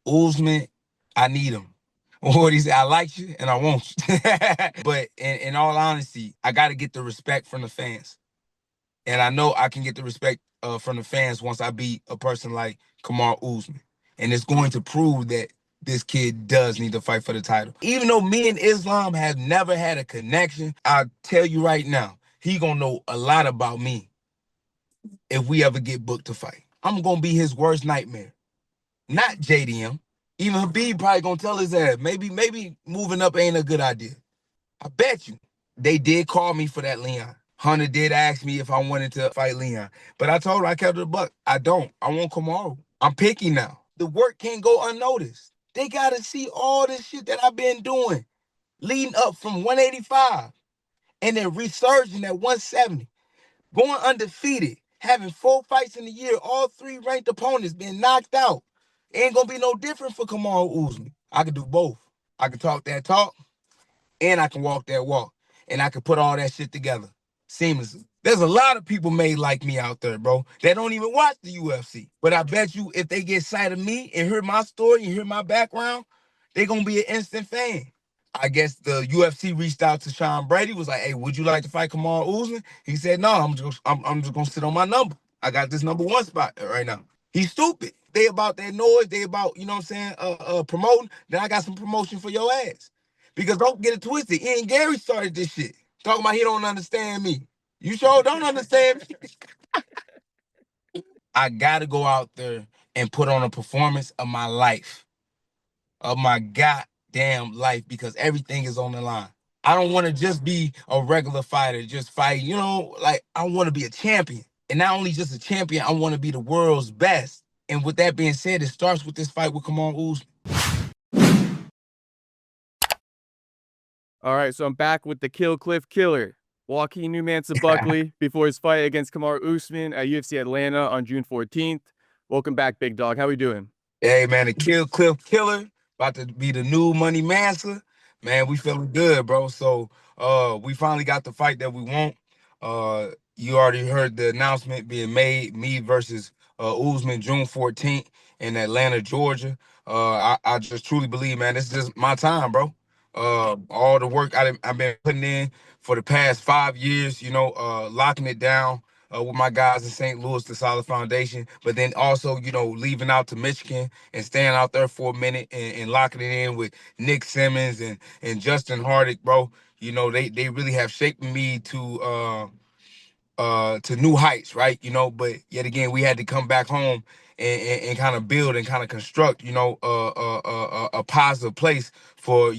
Usman, I need him. What he said, I like you and I want you. But in all honesty, I got to get the respect from the fans. And I know I can get the respect from the fans once I beat a person like Kamaru Usman. And it's going to prove that this kid does need to fight for the title. Even though me and Islam have never had a connection, I'll tell you right now, he gonna know a lot about me if we ever get booked to fight. I'm gonna be his worst nightmare. Not JDM. Even Habib probably gonna tell his ass, maybe moving up ain't a good idea. I bet you. They did call me for that Leon. Hunter did ask me if I wanted to fight Leon. But I told her I kept it a buck. I don't. I want Kamaru. I'm picky now. The work can't go unnoticed. They gotta see all this shit that I've been doing leading up from 185 and then resurging at 170, going undefeated, having 4 fights in a year, all 3 ranked opponents being knocked out. Ain't gonna be no different for Kamaru Usman. I can do both. I can talk that talk and I can walk that walk. And I can put all that shit together seamlessly. There's a lot of people made like me out there, bro, that don't even watch the UFC. But I bet you if they get sight of me and hear my story and hear my background, they gonna be an instant fan. I guess the UFC reached out to Sean Brady, was like, hey, would you like to fight Kamaru Usman? He said, no, I'm just gonna sit on my number. I got this #1 spot right now. He's stupid. They about that noise, they about, you know what I'm saying, promoting. Then I got some promotion for your ass. Because don't get it twisted. Ian Garry started this shit. Talking about he don't understand me. You sure don't understand me. I gotta go out there and put on a performance of my life. Of my goddamn life, because everything is on the line. I don't want to just be a regular fighter, just fight, like I want to be a champion. And not only just a champion, I want to be the world's best. And with that being said, it starts with this fight with Kamaru Usman. All right, so I'm back with the Kill Cliff Killer, Joaquin Buckley, before his fight against Kamaru Usman at UFC Atlanta on June 14th. Welcome back, big dog. How we doing? Hey, man, the Kill Cliff Killer, about to be the new Money Master. Man, we feeling good, bro. So we finally got the fight that we want. You already heard the announcement being made, me versus Usman, June 14th in Atlanta, Georgia. I just truly believe, man, this is just my time, bro. All the work I've been putting in for the past 5 years, locking it down with my guys in St. Louis, the solid foundation, but then also, leaving out to Michigan and staying out there for a minute and locking it in with Nick Simmons and Justin Hardick, bro. They really have shaped me to new heights, right? But yet again, we had to come back home and kind of build and kind of construct, a positive place for,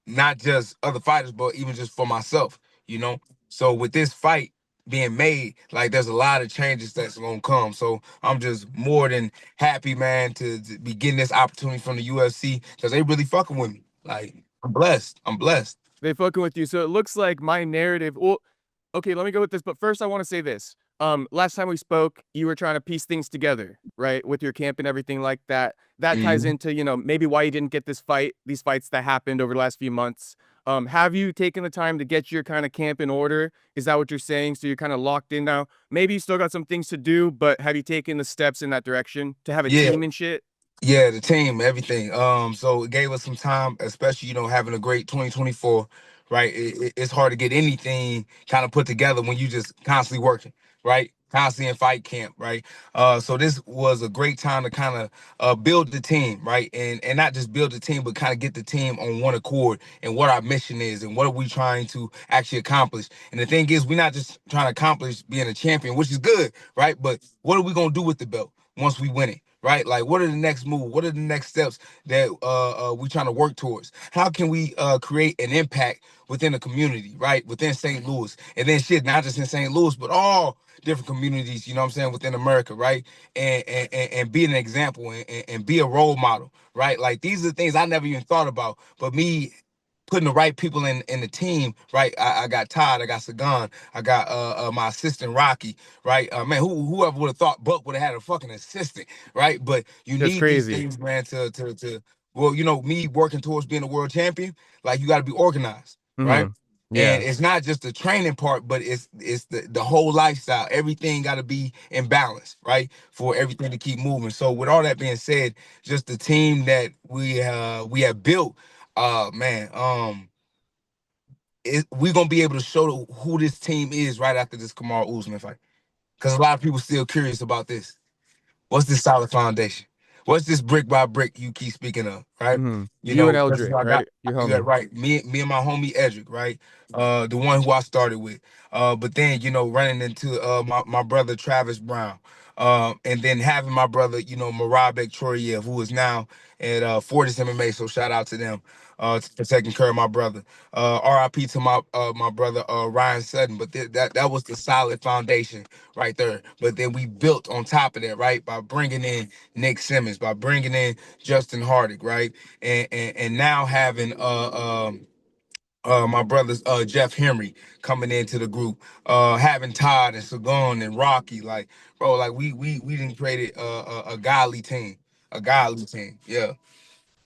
not just other fighters, but even just for myself, you know. So with this fight being made, like there's a lot of changes that's gonna come. So I'm just more than happy, man, to be getting this opportunity from the UFC because they really fucking with me. Like I'm blessed. I'm blessed. They fucking with you. So it looks like my narrative. Well, okay, let me go with this. But first, I want to say this. Last time we spoke, you were trying to piece things together, right, with your camp and everything like that. That ties Mhm. into, maybe why you didn't get these fights that happened over the last few months. Have you taken the time to get your kind of camp in order? Is that what you're saying? So you're kind of locked in now. Maybe you still got some things to do, but have you taken the steps in that direction to have a Yeah. team and shit? Yeah, the team, everything. So it gave us some time, especially having a great 2024. Right? It's hard to get anything kind of put together when you just constantly working, right? Constantly in fight camp, right? So this was a great time to kind of build the team, right? And not just build the team, but kind of get the team on one accord and what our mission is and what are we trying to actually accomplish. And the thing is, we're not just trying to accomplish being a champion, which is good, right? But what are we gonna do with the belt once we win it? Right? Like, what are the next moves? What are the next steps that we trying to work towards? How can we create an impact within the community, right? Within St. Louis. And then shit, not just in St. Louis, but all different communities, you know what I'm saying, within America, right? And be an example and be a role model, right? Like these are the things I never even thought about. But me putting the right people in the team, right? I got Todd, I got Sagan, I got my assistant Rocky, right? Man, whoever would have thought Buck would have had a fucking assistant, right? But you That's need these crazy. things, man, to well, me working towards being a world champion, like you got to be organized, right? And Yeah. it's not just the training part, but it's the whole lifestyle. Everything got to be in balance, right, for everything to keep moving. So with all that being said, just the team that we have built, man, we're gonna be able to show who this team is right after this Kamaru Usman fight, because a lot of people still curious about this. What's this solid foundation? What's this brick by brick you keep speaking of, right? Mm-hmm. You You and know, because Eldrick, I got right? Your you got homie. right. Me and my homie Edric, right? The one who I started with. But then, running into my brother Travis Brown. And then having my brother, Marabek Choriev, who is now at Fortis MMA. So shout out to them for taking care of my brother. RIP to my brother Ryan Sutton. But that was the solid foundation right there. But then we built on top of that, right? By bringing in Nick Simmons, by bringing in Justin Hardick, right? And now having my brothers Jeff Henry coming into the group, having Todd and Sagon and Rocky, like, bro, like we didn't create a godly team, a godly team. Yeah.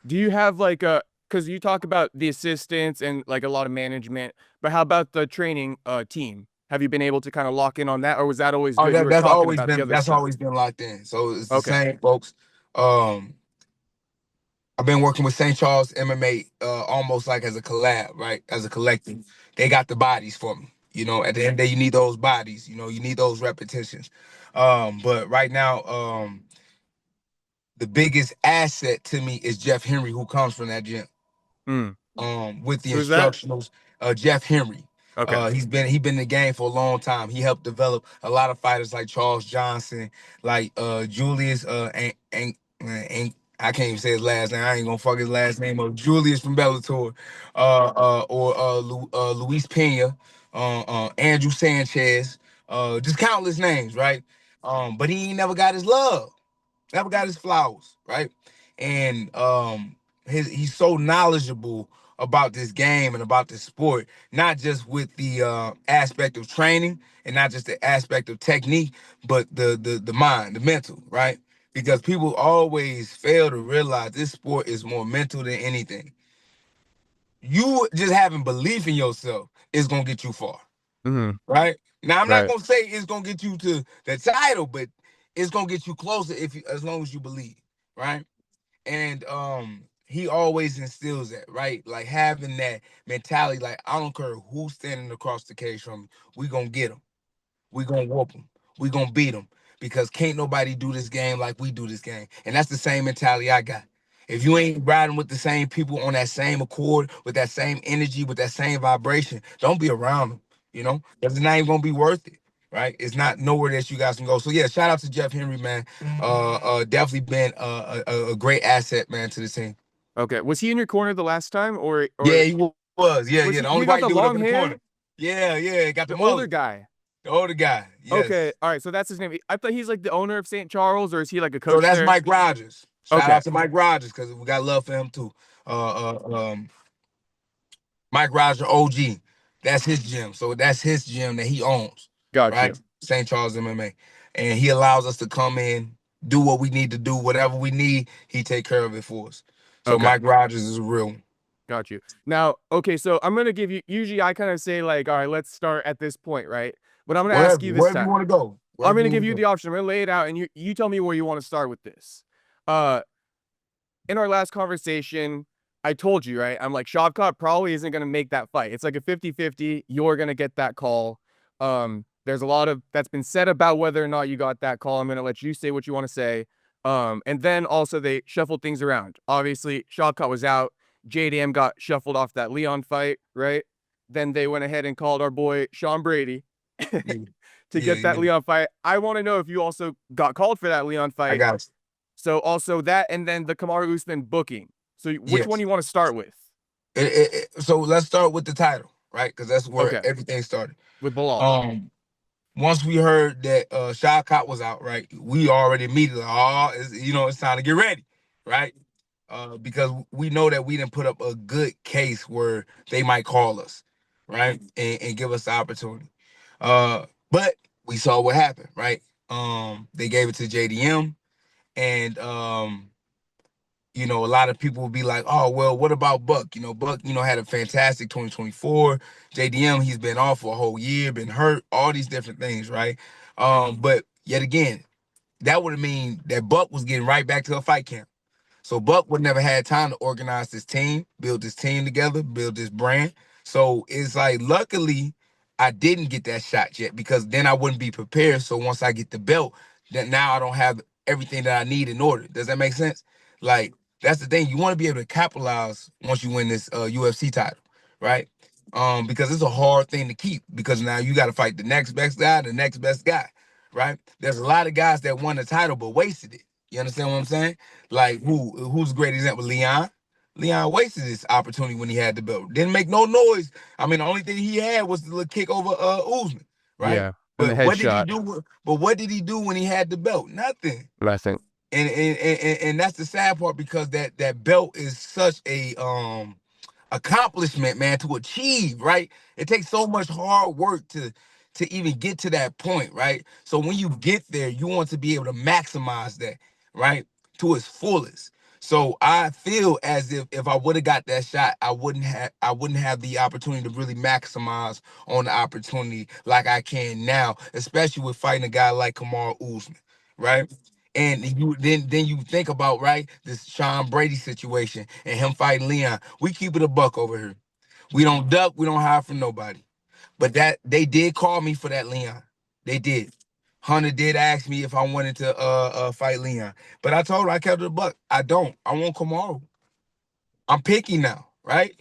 Do you have like a, because you talk about the assistants and like a lot of management, but how about the training team? Have you been able to kind of lock in on that, or was that always Oh, good? You that were that's talking always about the been other stuff. locked in. So it's the Okay. same folks. Um, I've been working with St. Charles MMA almost like as a collab, right? As a collective. They got the bodies for me. At the end of the day, you need those bodies. You need those repetitions. But right now, the biggest asset to me is Jeff Henry, who comes from that gym. Mm. With the Who's that? instructionals, Jeff Henry. Okay. He been in the game for a long time. He helped develop a lot of fighters like Charles Johnson, like Julius I can't even say his last name. I ain't gonna fuck his last name up. Julius from Bellator, or Luis Pena, Andrew Sanchez, just countless names, right? But he ain't never got his love, never got his flowers, right? And he's so knowledgeable about this game and about this sport, not just with the aspect of training and not just the aspect of technique, but the mind, the mental, right? Because people always fail to realize this sport is more mental than anything. You just having belief in yourself is gonna get you far, Mm-hmm. right? Now I'm not Right. gonna say it's gonna get you to the title, but it's gonna get you closer as long as you believe, right? And he always instills that, right? Like having that mentality, like I don't care who's standing across the cage from me, we gonna get him. We gonna whoop them. We gonna beat them because can't nobody do this game like we do this game. And that's the same mentality I got. If you ain't riding with the same people on that same accord, with that same energy, with that same vibration, don't be around them. Because it's not even gonna be worth it. Right? It's not nowhere that you guys can go. So yeah, shout out to Jeff Henry, man. Definitely been a great asset, man, to the team. Okay. Was he in your corner the last time, Yeah, or he was. Yeah, was yeah. he? The He only got white the dude up long in the corner. hair, Yeah, yeah. Got the the older mullet. guy. The older guy. Okay. Yes. All right. So that's his name. I thought he's like the owner of St. Charles, or is he like a So coach that's there? Mike Rogers. Shout Okay. out to Mike Rogers because we got love for him too. Mike Rogers OG. That's his gym. So that's his gym that he owns, Got right? you. St. Charles MMA. And he allows us to come in, do what we need to do, whatever we need, he take care of it for us. So Okay. Mike Rogers is a real one. Got you. Now, okay, so I'm gonna give you. Usually, I kind of say like, all right, let's start at this point, right? But I'm gonna ask Wherever, you this wherever you time. want to go. I'm Wherever you gonna want give to you go. the option. I'm gonna lay it out, and you tell me where you want to start with this. Uh, in our last conversation, I told you, right? I'm like, Shavkat probably isn't going to make that fight. It's like a 50-50. You're going to get that call. There's a lot of that's been said about whether or not you got that call. I'm going to let you say what you want to say. And then also they shuffled things around. Obviously, Shavkat was out. JDM got shuffled off that Leon fight, right? Then they went ahead and called our boy Sean Brady Yeah, to yeah, get that yeah. Leon fight. I want to know if you also got called for that Leon I fight, got it. so also that, and then the Kamaru Usman booking. So which one Yes. you want to start with? So let's start with the title, right? Because that's where Okay, everything started. with Belal. Um, Once we heard that Shavkat was out, right, we already immediately, it's time to get ready, right? Because we know that we didn't put up a good case where they might call us, right, and give us the opportunity. But we saw what happened, right? They gave it to JDM, and you know, a lot of people will be like, oh, well, what about Buck? You know, Buck, you know, had a fantastic 2024. JDM, he's been off for a whole year, been hurt, all these different things, right? But yet again, that would mean that Buck was getting right back to a fight camp. So Buck would never had time to organize this team, build this team together, build this brand. So it's like, luckily, I didn't get that shot yet because then I wouldn't be prepared. So once I get the belt, then now I don't have everything that I need in order. Does that make sense? Like, that's the thing. You want to be able to capitalize once you win this UFC title, right? Because it's a hard thing to keep because now you got to fight the next best guy, the next best guy, right? There's a lot of guys that won the title but wasted it. You understand what I'm saying? Like who's a great example? Leon. Leon wasted this opportunity when he had the belt. Didn't make no noise. I mean, the only thing he had was the little kick over Usman, right? Yeah, and the But what did he headshot. do? But what did he do when he had the belt? Nothing. I think. And that's the sad part because that belt is such a accomplishment, man, to achieve, right? It takes so much hard work to even get to that point, right? So when you get there, you want to be able to maximize that, right? To its fullest. So I feel as if I would have got that shot, I wouldn't have the opportunity to really maximize on the opportunity like I can now, especially with fighting a guy like Kamaru Usman, right? And then you think about, right, this Sean Brady situation and him fighting Leon. We keep it a buck over here. We don't duck, we don't hide from nobody. But that they did call me for that Leon. They did. Hunter did ask me if I wanted to fight Leon. But I told her I kept it a buck. I don't. I want Kamaru. I'm picky now, right?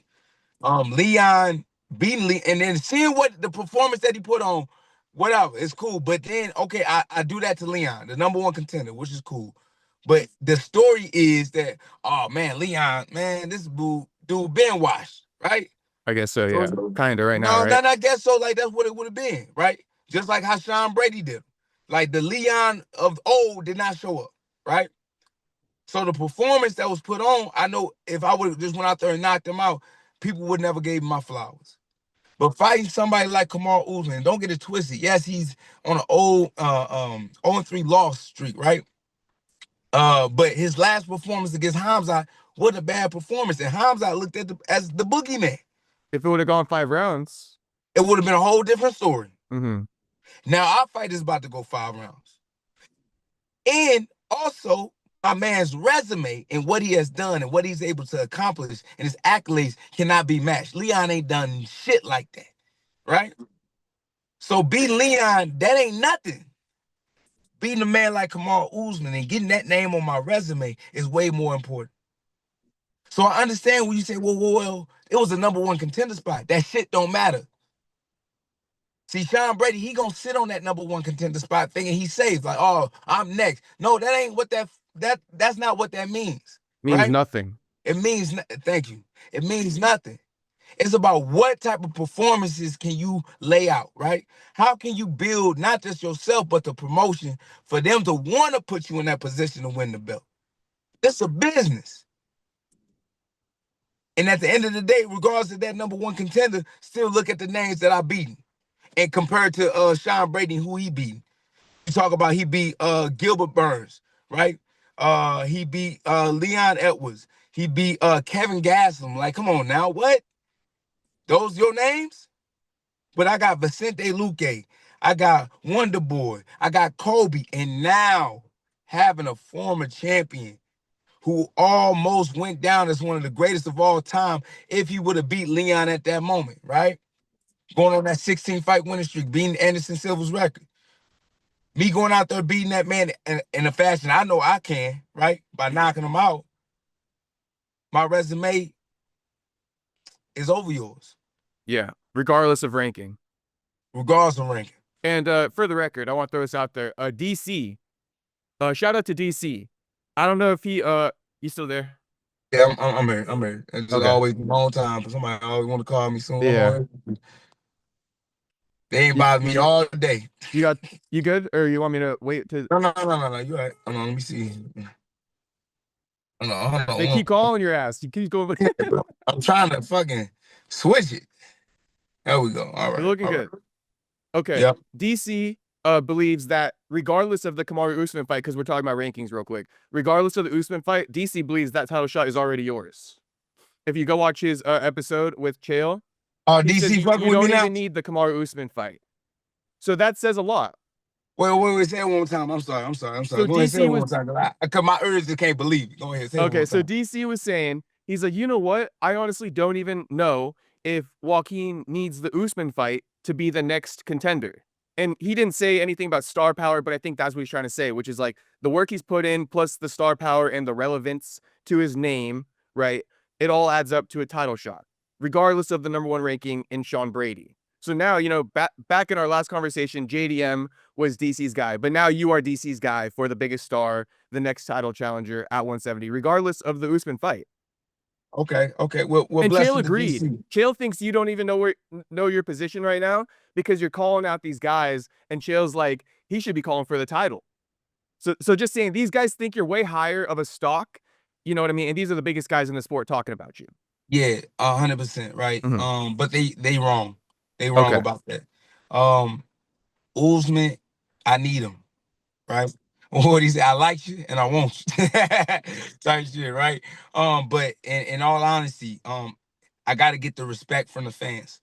Leon beating Leon and then seeing what the performance that he put on, whatever, it's cool. But then, okay, I do that to Leon, the number one contender, which is cool. But the story is that, oh man, Leon, man, this dude been washed, right? I guess so. So Yeah, kind of right now, no, right? I guess so. Like that's what it would have been, right? Just like how Sean Brady did. Like the Leon of old did not show up, right? So the performance that was put on, I know if I would have just went out there and knocked him out, people would never gave him my flowers. But fighting somebody like Kamaru Usman, don't get it twisted. Yes, he's on an old 0-3 loss streak, right? But his last performance against Hamza was a bad performance, and Hamza looked at as the boogeyman. If it would have gone 5 rounds, It would have been a whole different story. mm-hmm. Now our fight is about to go 5 rounds. And also, my man's resume and what he has done and what he's able to accomplish and his accolades cannot be matched. Leon ain't done shit like that, right? So beating Leon, that ain't nothing. Beating a man like Kamaru Usman and getting that name on my resume is way more important. So I understand when you say, well, it was a number one contender spot. That shit don't matter. See, Sean Brady, he gonna sit on that number one contender spot thinking he's safe. Like, oh, I'm next. No, that ain't what that's not what that means, Means right? nothing. It means thank you. It means nothing. It's about what type of performances can you lay out, right? How can you build not just yourself but the promotion for them to want to put you in that position to win the belt? It's a business. And at the end of the day, regardless of that number one contender, still look at the names that I beaten and compare it to Sean Brady, who he beat. You talk about he beat Gilbert Burns, right? He beat Leon Edwards. He beat Kevin Gastelum. Like, come on now, what? Those your names? But I got Vicente Luque. I got Wonder Boy. I got Kobe. And now having a former champion who almost went down as one of the greatest of all time if he would have beat Leon at that moment, right? Going on that 16-fight winning streak, beating Anderson Silva's record. Me going out there beating that man in a fashion I know I can, right? By knocking him out. My resume is over yours, Yeah, regardless of ranking. regardless of ranking. And for the record, I want to throw this out there. DC. Shout out to DC. I don't know if he's still there. Yeah, I'm here. I'm here. It's just Okay. always a long time. But somebody always want to call me soon. I'm Yeah. on here. They ain't You, bothered me all day. you good? Or you want me to wait to No. You all right. Hold on, let me see. Hold they keep on. calling your ass. You keep going. I'm trying to fucking switch it. There we go. All You're right. looking All right. good. Okay. Yep. DC, believes that regardless of the Kamaru Usman fight, because we're talking about rankings real quick, regardless of the Usman fight, DC believes that title shot is already yours. If you go watch his episode with Chael, Oh, he says DC fucking you with me don't now? even need the Kamaru Usman fight. So that says a lot. Wait, say it one more time. I'm sorry. So Go ahead, say it DC one was more time. Cause my ears just can't believe it. Go ahead, say it one okay. more So time. DC was saying, he's like, you know what? I honestly don't even know if Joaquin needs the Usman fight to be the next contender. And he didn't say anything about star power, but I think that's what he's trying to say, which is like the work he's put in plus the star power and the relevance to his name, right? It all adds up to a title shot, regardless of the number one ranking in Sean Brady. So now, back in our last conversation, JDM was DC's guy, but now you are DC's guy for the biggest star, the next title challenger at 170, regardless of the Usman fight. Okay. Well, And Chael blessings to agreed. DC. Chael thinks you don't even know your position right now because you're calling out these guys, and Chael's like he should be calling for the title. So just saying these guys think you're way higher of a stock, you know what I mean? And these are the biggest guys in the sport talking about you. Yeah, 100%, right. Mhm. But they wrong. They wrong Okay, about that. Um, Usman, I need him, right? What he said, I like you and I want you. Type shit, right? But in all honesty, I gotta get the respect from the fans.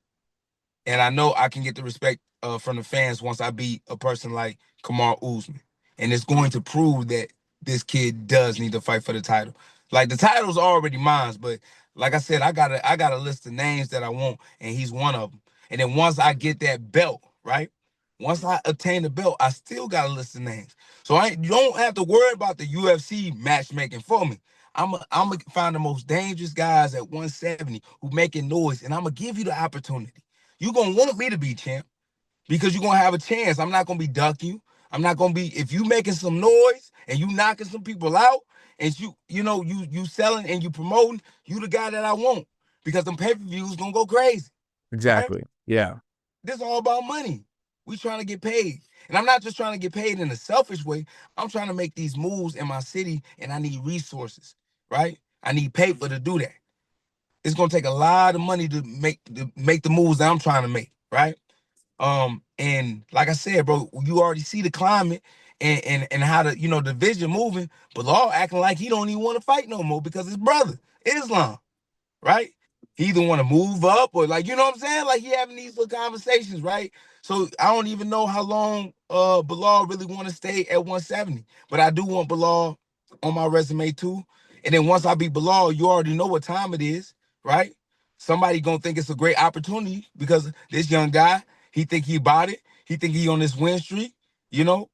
And I know I can get the respect from the fans once I beat a person like Kamaru Usman. And it's going to prove that this kid does need to fight for the title. Like the title's already mine, but like I said, I got a list of names that I want, and he's one of them. And then once I get that belt, right? Once I obtain the belt, I still got a list of names. So you don't have to worry about the UFC matchmaking for me. I'm gonna find the most dangerous guys at 170 who making noise, and I'm gonna give you the opportunity. You're gonna want me to be champ because you're gonna have a chance. I'm not gonna be ducking you. I'm not gonna be if you making some noise and you knocking some people out and you selling and you promoting, you the guy that I want because them pay-per-views gonna go crazy, right? exactly. Yeah, This is all about money. We trying to get paid. And I'm not just trying to get paid in a selfish way. I'm trying to make these moves in my city and I need resources, right? I need paper to do that. It's gonna take a lot of money to make the moves that I'm trying to make, right? And like I said, bro, you already see the climate and how the vision moving, but Law acting like he don't even want to fight no more because his brother, Islam, right? He either want to move up or like, you know what I'm saying? Like he having these little conversations, right? So I don't even know how long Belal really want to stay at 170. But I do want Belal on my resume too. And then once I beat Belal, you already know what time it is, right? Somebody gonna think it's a great opportunity because this young guy, he think he bought it. He think he on this win streak,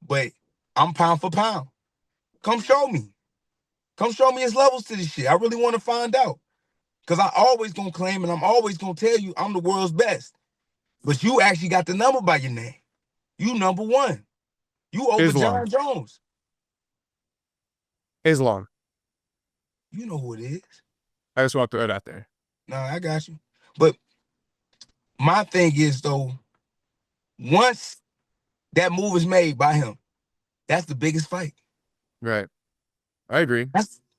but I'm pound for pound. Come show me. Come show me his levels to this shit. I really want to find out. Because I always gonna claim and I'm always gonna tell you I'm the world's best. But you actually got the number by your name. You number one. You over Islam, John Jones. Islam. You know who it is. I just want to throw it out there. Nah, I got you. But my thing is though, once that move is made by him, that's the biggest fight. Right, I agree.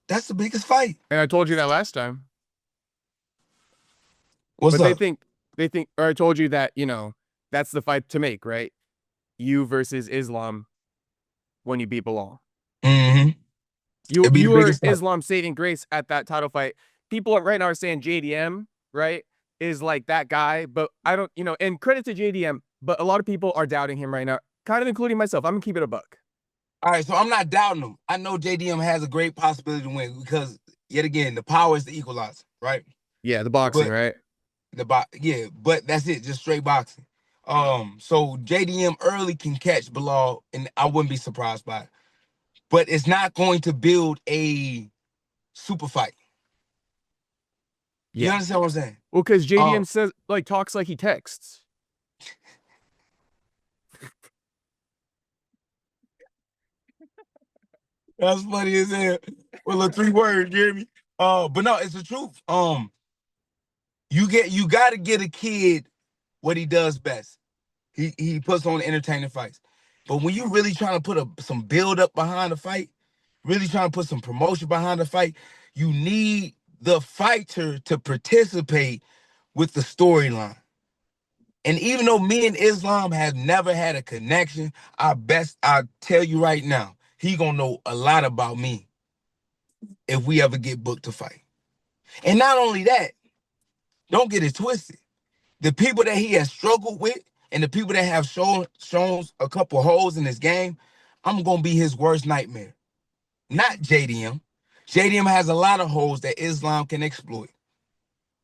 That's the biggest fight. And I told you that last time. What's But they up? think or I told you that, that's the fight to make, right? You versus Islam when you beat Belal. Mm-hmm. You It'd be the you were biggest fight. Islam saving grace at that title fight. People right now are saying JDM, right, is like that guy, but I don't, and credit to JDM, but a lot of people are doubting him right now, kind of including myself. I'm gonna keep it a buck. All right, so I'm not doubting him. I know JDM has a great possibility to win because yet again, the power is the equalizer, right? Yeah, the boxing, But right? but that's it, just straight boxing. So JDM early can catch Belal, and I wouldn't be surprised by it. But it's not going to build a super fight. You Yeah. understand what I'm saying? Well, because Um, JDM says talks like he texts. that's funny as hell. Well, a 3 words, Jeremy. But no, it's the truth. You got to get a kid what he does best. He puts on entertaining fights. But when you really trying to put some build up behind the fight, really trying to put some promotion behind the fight, you need the fighter to participate with the storyline. And even though me and Islam have never had a connection, I tell you right now, he gonna know a lot about me if we ever get booked to fight. And not only that, don't get it twisted. The people that he has struggled with and the people that have shown a couple holes in his game, I'm gonna be his worst nightmare. Not JDM. JDM has a lot of holes that Islam can exploit.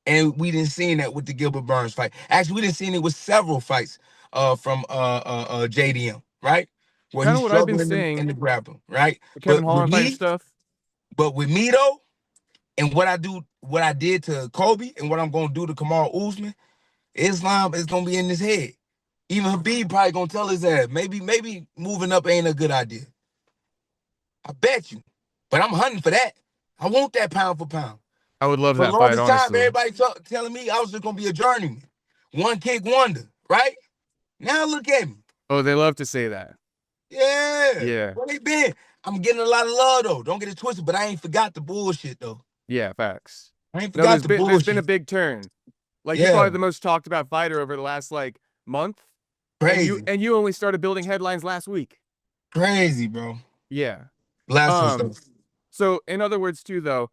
And we didn't see that with the Gilbert Burns fight. Actually, we didn't see it with several fights from JDM, right? Where Kind he's of what I've been struggling in saying. the grappling, right? The Kevin But with Holland fight and me, stuff. though, and what I did to Kobe, and what I'm gonna do to Kamaru Usman, Islam is gonna be in his head. Even Habib probably gonna tell his ass, maybe moving up ain't a good idea. I bet you. But I'm hunting for that. I want that pound for pound. I would love For the that fight, longest time, honestly. everybody telling me I was just gonna be a journeyman, one kick wonder, right? Now look at me. Oh, they love to say that. Yeah. Yeah. Where they been? I'm getting a lot of love though. Don't get it twisted, but I ain't forgot the bullshit though. Yeah, facts. I ain't No, forgot the there's been a bullshit. big turn. Like you're Yeah. probably the most talked about fighter over the last like month. Crazy. And you only started building headlines last week. Crazy, bro. Yeah. Blasphemous stuff. So in other words, too, though,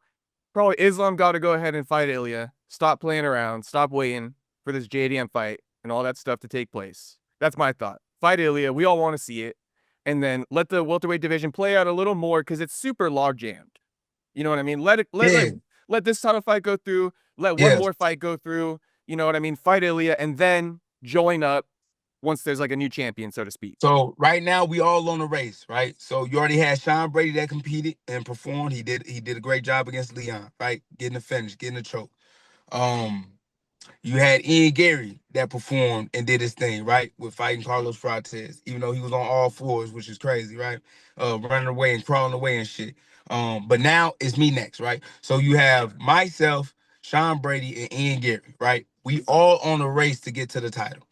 probably Islam got to go ahead and fight Ilya. Stop playing around. Stop waiting for this JDM fight and all that stuff to take place. That's my thought. Fight Ilya. We all want to see it. And then let the welterweight division play out a little more because it's super log jammed. You know what I mean? Yeah. Let this title fight go through. Let one Yeah. more fight go through. You know what I mean? Fight Ilya and then join up once there's like a new champion, so to speak. So right now we all on the race, right? So you already had Sean Brady that competed and performed. He did a great job against Leon, right? Getting the finish, getting the choke. Um, you had Ian Garry that performed and did his thing, right? With fighting Carlos Prates, even though he was on all fours, which is crazy, right? Running away and crawling away and shit. But now it's me next, right? So you have myself, Sean Brady, and Ian Garry, right? We all on a race to get to the title.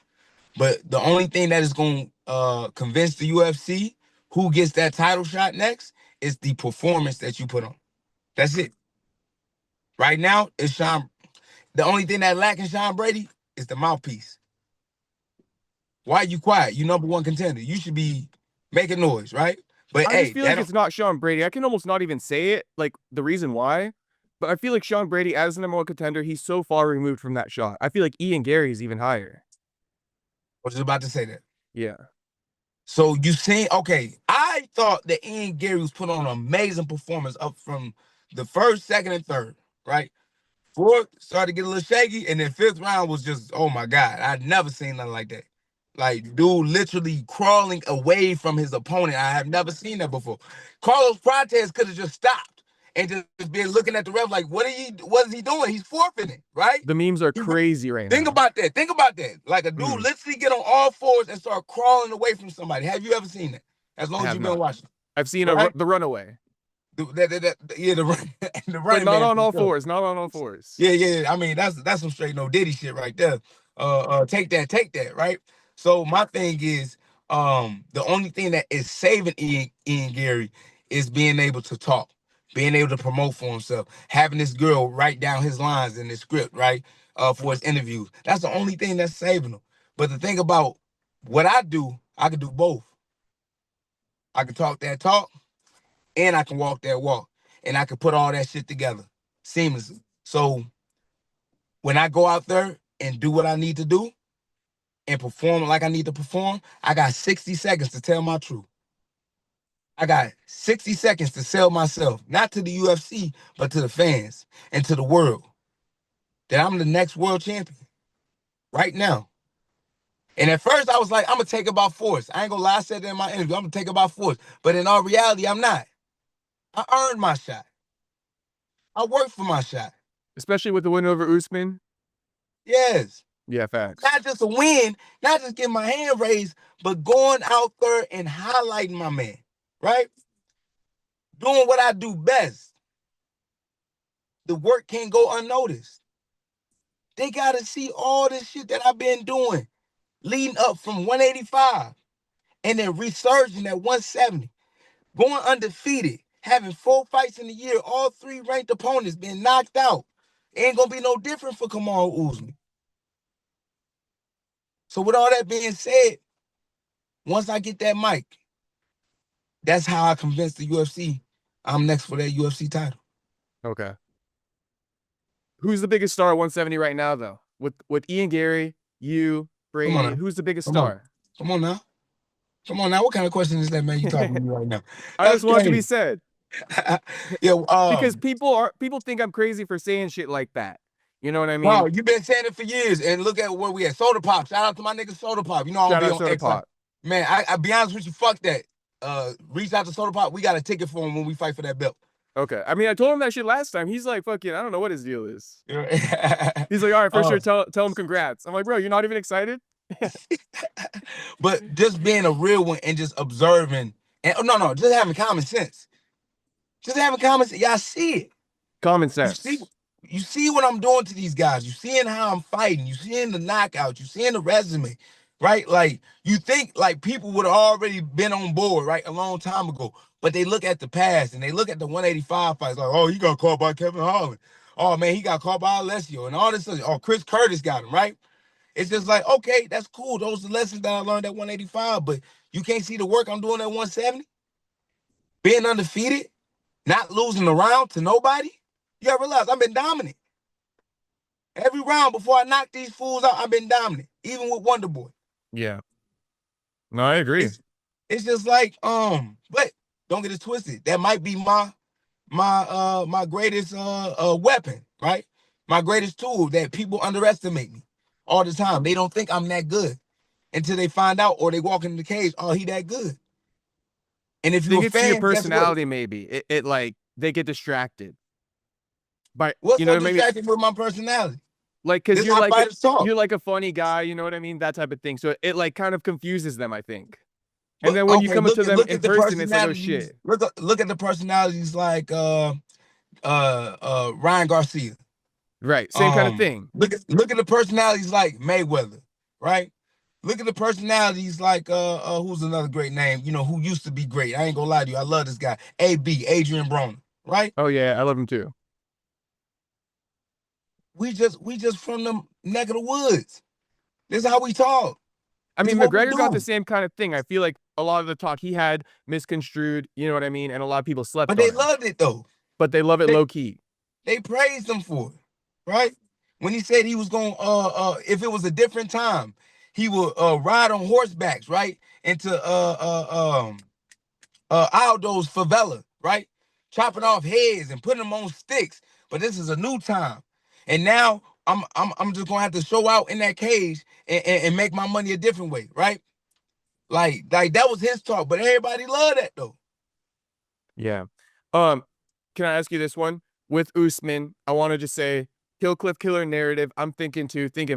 But the only thing that is going to convince the UFC who gets that title shot next is the performance that you put on. That's it. Right now, it's Sean. The only thing that lacking Sean Brady is the mouthpiece. Why are you quiet? You number one contender. You should be making noise, right? But I just hey, feel that like don't. it's not Sean Brady. I can almost not even say it, like the reason why. But I feel like Sean Brady, as the number one contender, he's so far removed from that shot. I feel like Ian Garry is even higher. I was just about to say that. Yeah. So you saying, okay, I thought that Ian Garry was put on an amazing performance up from the first, second, and third, right? Fourth started to get a little shaky, and then fifth round was just, oh my God, I'd never seen nothing like that. Like, dude literally crawling away from his opponent. I have never seen that before. Carlos Prates could have just stopped and just been looking at the ref like, what is he doing? He's forfeiting, right? The memes are crazy right Think now. about that. Think about that. Like a dude literally get on all fours and start crawling away from somebody. Have you ever seen that? As I long as have you've been not. watching, I've seen right? the runaway. Yeah, the But running not man on for all sure. fours. Not on all fours. Yeah. I mean, that's some straight no Diddy shit right there. Take that, right? So my thing is, the only thing that is saving Ian Garry is being able to talk, being able to promote for himself, having this girl write down his lines in his script, right? For his interviews. That's the only thing that's saving him. But the thing about what I can do both. I can talk that talk and I can walk that walk. And I can put all that shit together seamlessly. So when I go out there and do what I need to do and perform like I need to perform, I got 60 seconds to tell my truth. I got 60 seconds to sell myself, not to the UFC, but to the fans and to the world, that I'm the next world champion right now. And at first I was like, I'm gonna take it by force. I ain't gonna lie, I said that in my interview, I'm gonna take it by force. But in all reality, I'm not. I earned my shot. I worked for my shot. Especially with the win over Usman. Yes. Yeah, facts. Not just a win, not just getting my hand raised, but going out there and highlighting my man, right? Doing what I do best. The work can't go unnoticed. They got to see all this shit that I've been doing leading up from 185 and then resurging at 170, going undefeated, having 4 fights in a year, all 3 ranked opponents being knocked out. Ain't gonna be no different for Kamaru Usman. So with all that being said, once I get that mic, that's how I convince the UFC I'm next for that UFC title. Okay. Who's the biggest star at 170 right now, though? With Ian Garry, you, Come on Brady, now. who's the biggest Come on. star? Come on now. Come on now. What kind of question is that, man? You talking to me right now? I That's just want it to be crazy. said. Yeah, Because people think I'm crazy for saying shit like that. You know what I no, mean? you've been saying it for years, and look at where we at. Soda Pop. Shout out to my nigga Soda Pop. You know I don't Shout be out on Soda X. Like, Pop. man, I be honest with you, fuck that. Reach out to Soda Pop. We got a ticket for him when we fight for that belt. Okay. I mean, I told him that shit last time. He's like, fucking, I don't know what his deal is. Yeah. He's like, all right, for sure, tell him congrats. I'm like, bro, you're not even excited? But just being a real one and just observing, and no, just having common sense. Just having common sense. Y'all see it. Common You see, sense. you see what I'm doing to these guys. You seeing how I'm fighting. You seeing the knockout. You seeing the resume, right? Like you think like people would have already been on board, right, a long time ago. But they look at the past and they look at the 185 fights, like, oh, he got caught by Kevin Holland. Oh man, he got caught by Alessio and all this. Oh, Chris Curtis got him, right? It's just like, okay, that's cool. Those are the lessons that I learned at 185, but you can't see the work I'm doing at 170. Being undefeated, not losing the round to nobody. You gotta realize I've been dominant. Every round before I knock these fools out, I've been dominant, even with Wonder Boy. Yeah. No, I agree. It's just like, but don't get it twisted. That might be my greatest weapon, right? My greatest tool that people underestimate me all the time. They don't think I'm that good until they find out or they walk into the cage, oh, he that good. And if I you think a it's your fan, guess what? personality, maybe. It like they get distracted. But What's you so know, maybe distracting with my personality? like because This is how fighters talk. you're like a funny guy, you know what I mean? That type of thing. So it like kind of confuses them, I think. And But then when you okay, come up to them look in at the person, it's like, oh personalities. shit. Look at the personalities like Ryan Garcia. Right. Same kind of thing. Look at the personalities like Mayweather, right? Look at the personalities like who's another great name, you know, who used to be great. I ain't gonna lie to you. I love this guy. AB, Adrian Broner, right? Oh yeah, I love him too. We just from the neck of the woods. This is how we talk. I This is mean, what we McGregor got the do. same kind of thing. I feel like a lot of the talk he had misconstrued, you know what I mean? And a lot of people But slept they on him. loved it though. But they love it They low key. they praised him for it, right? When he said he was going if it was a different time, he would ride on horsebacks, right? Into Aldo's favela, right? Chopping off heads and putting them on sticks. But this is a new time. And now I'm just gonna have to show out in that cage and make my money a different way, right? Like that was his talk, but everybody loved that though. Yeah. Um, can I ask you this one? With Usman, I want to just say kill cliff killer narrative. I'm thinking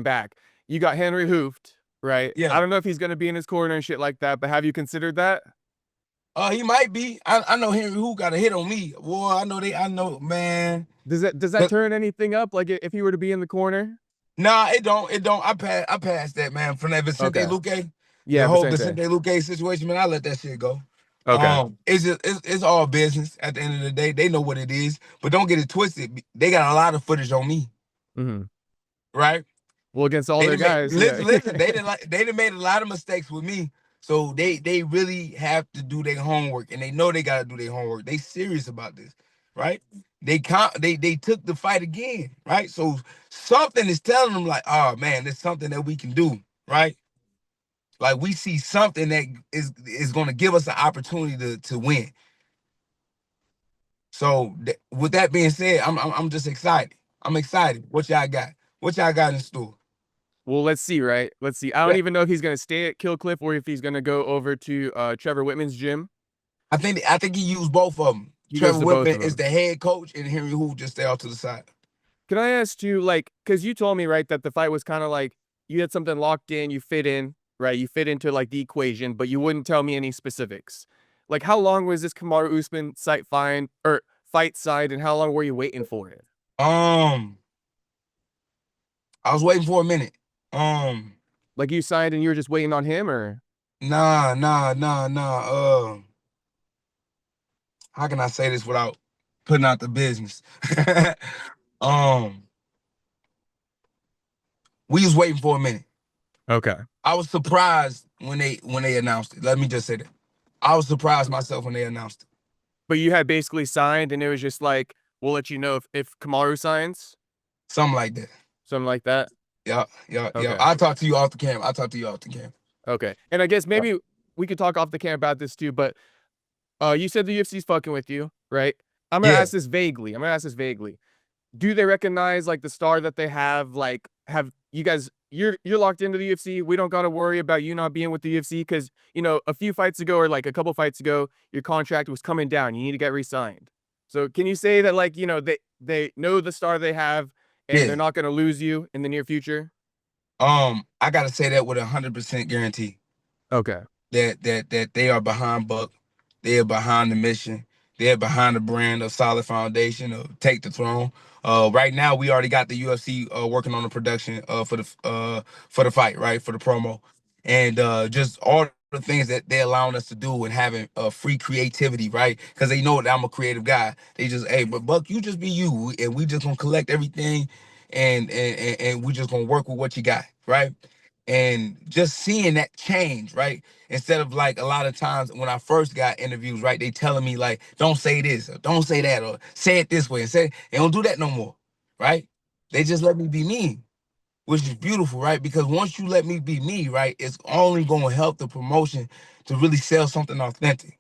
back. You got Henri Hooft, right? Yeah. I don't know if he's gonna be in his corner and shit like that, but have you considered that? He might be. I know Henry who got a hit on me. Boy, I know, man. Does that turn anything up? Like if he were to be in the corner? Nah, it don't. It don't. I passed that, man. From that Vicente Okay. Luque, the Yeah, whole Vicente. Vicente Luque situation, man. I let that shit go. Okay. It's all business. At the end of the day, they know what it is. But don't get it twisted. They got a lot of footage on me, Hmm. right? Well, against all They their didn't make guys, yeah. listen. They done made a lot of mistakes with me. So they really have to do their homework, and they know they gotta do their homework. They serious about this, right? They took the fight again, right? So something is telling them like, oh man, there's something that we can do, right? Like we see something that is going to give us an opportunity to win. So with that being said, I'm just excited. I'm excited. What y'all got? What y'all got in store? Well, let's see, right? Let's see. I don't Yeah, even know if he's gonna stay at Kill Cliff or if he's gonna go over to Trevor Whitman's gym. I think he used both of them. He goes Trevor to both Whitman of is them. the head coach, and Henry Hooft just stay off to the side. Can I ask you, like, because you told me, right, that the fight was kind of like you had something locked in, you fit in, right? You fit into like the equation, but you wouldn't tell me any specifics. Like, how long was this Kamaru Usman fight side, and how long were you waiting for it? Um, I was waiting for a minute. Um, Like, you signed and you were just waiting on him, or nah. How can I say this without putting out the business? um, we was waiting for a minute. Okay. I was surprised when they announced it. Let me just say that. I was surprised myself when they announced it. But you had basically signed, and it was just like, we'll let you know if Kamaru signs, Something like that. something like that. Yeah, yeah, yeah. Okay. I'll talk to you off the cam. I'll talk to you off the cam. Okay. And I guess Yeah. maybe we could talk off the camera about this too, but you said the UFC's fucking with you, right? I'm gonna Yeah. ask this vaguely. I'm gonna ask this vaguely. Do they recognize like the star that they have? Like, have you guys? You're locked into the UFC. We don't gotta worry about you not being with the UFC because a few fights ago or like a couple fights ago, your contract was coming down. You need to get re-signed. So can you say that like they know the star they have and Yeah. they're not gonna lose you in the near future? I gotta say that with 100% guarantee Okay. that they are behind Buck. They are behind the mission. They're behind the brand of solid foundation of take the throne. Right now we already got the UFC working on the production for the fight, right? For the promo. And just all the things that they're allowing us to do and having free creativity, right? Because they know that I'm a creative guy. They just, hey, but Buck, you just be you, and we just gonna collect everything, and we just gonna work with what you got, right? And just seeing that change, right? Instead of like a lot of times when I first got interviews, right, they telling me like, don't say this or don't say that or say it this way and say they don't do that no more, right? They just let me be me, which is beautiful, right? Because once you let me be me, right, it's only going to help the promotion to really sell something authentic,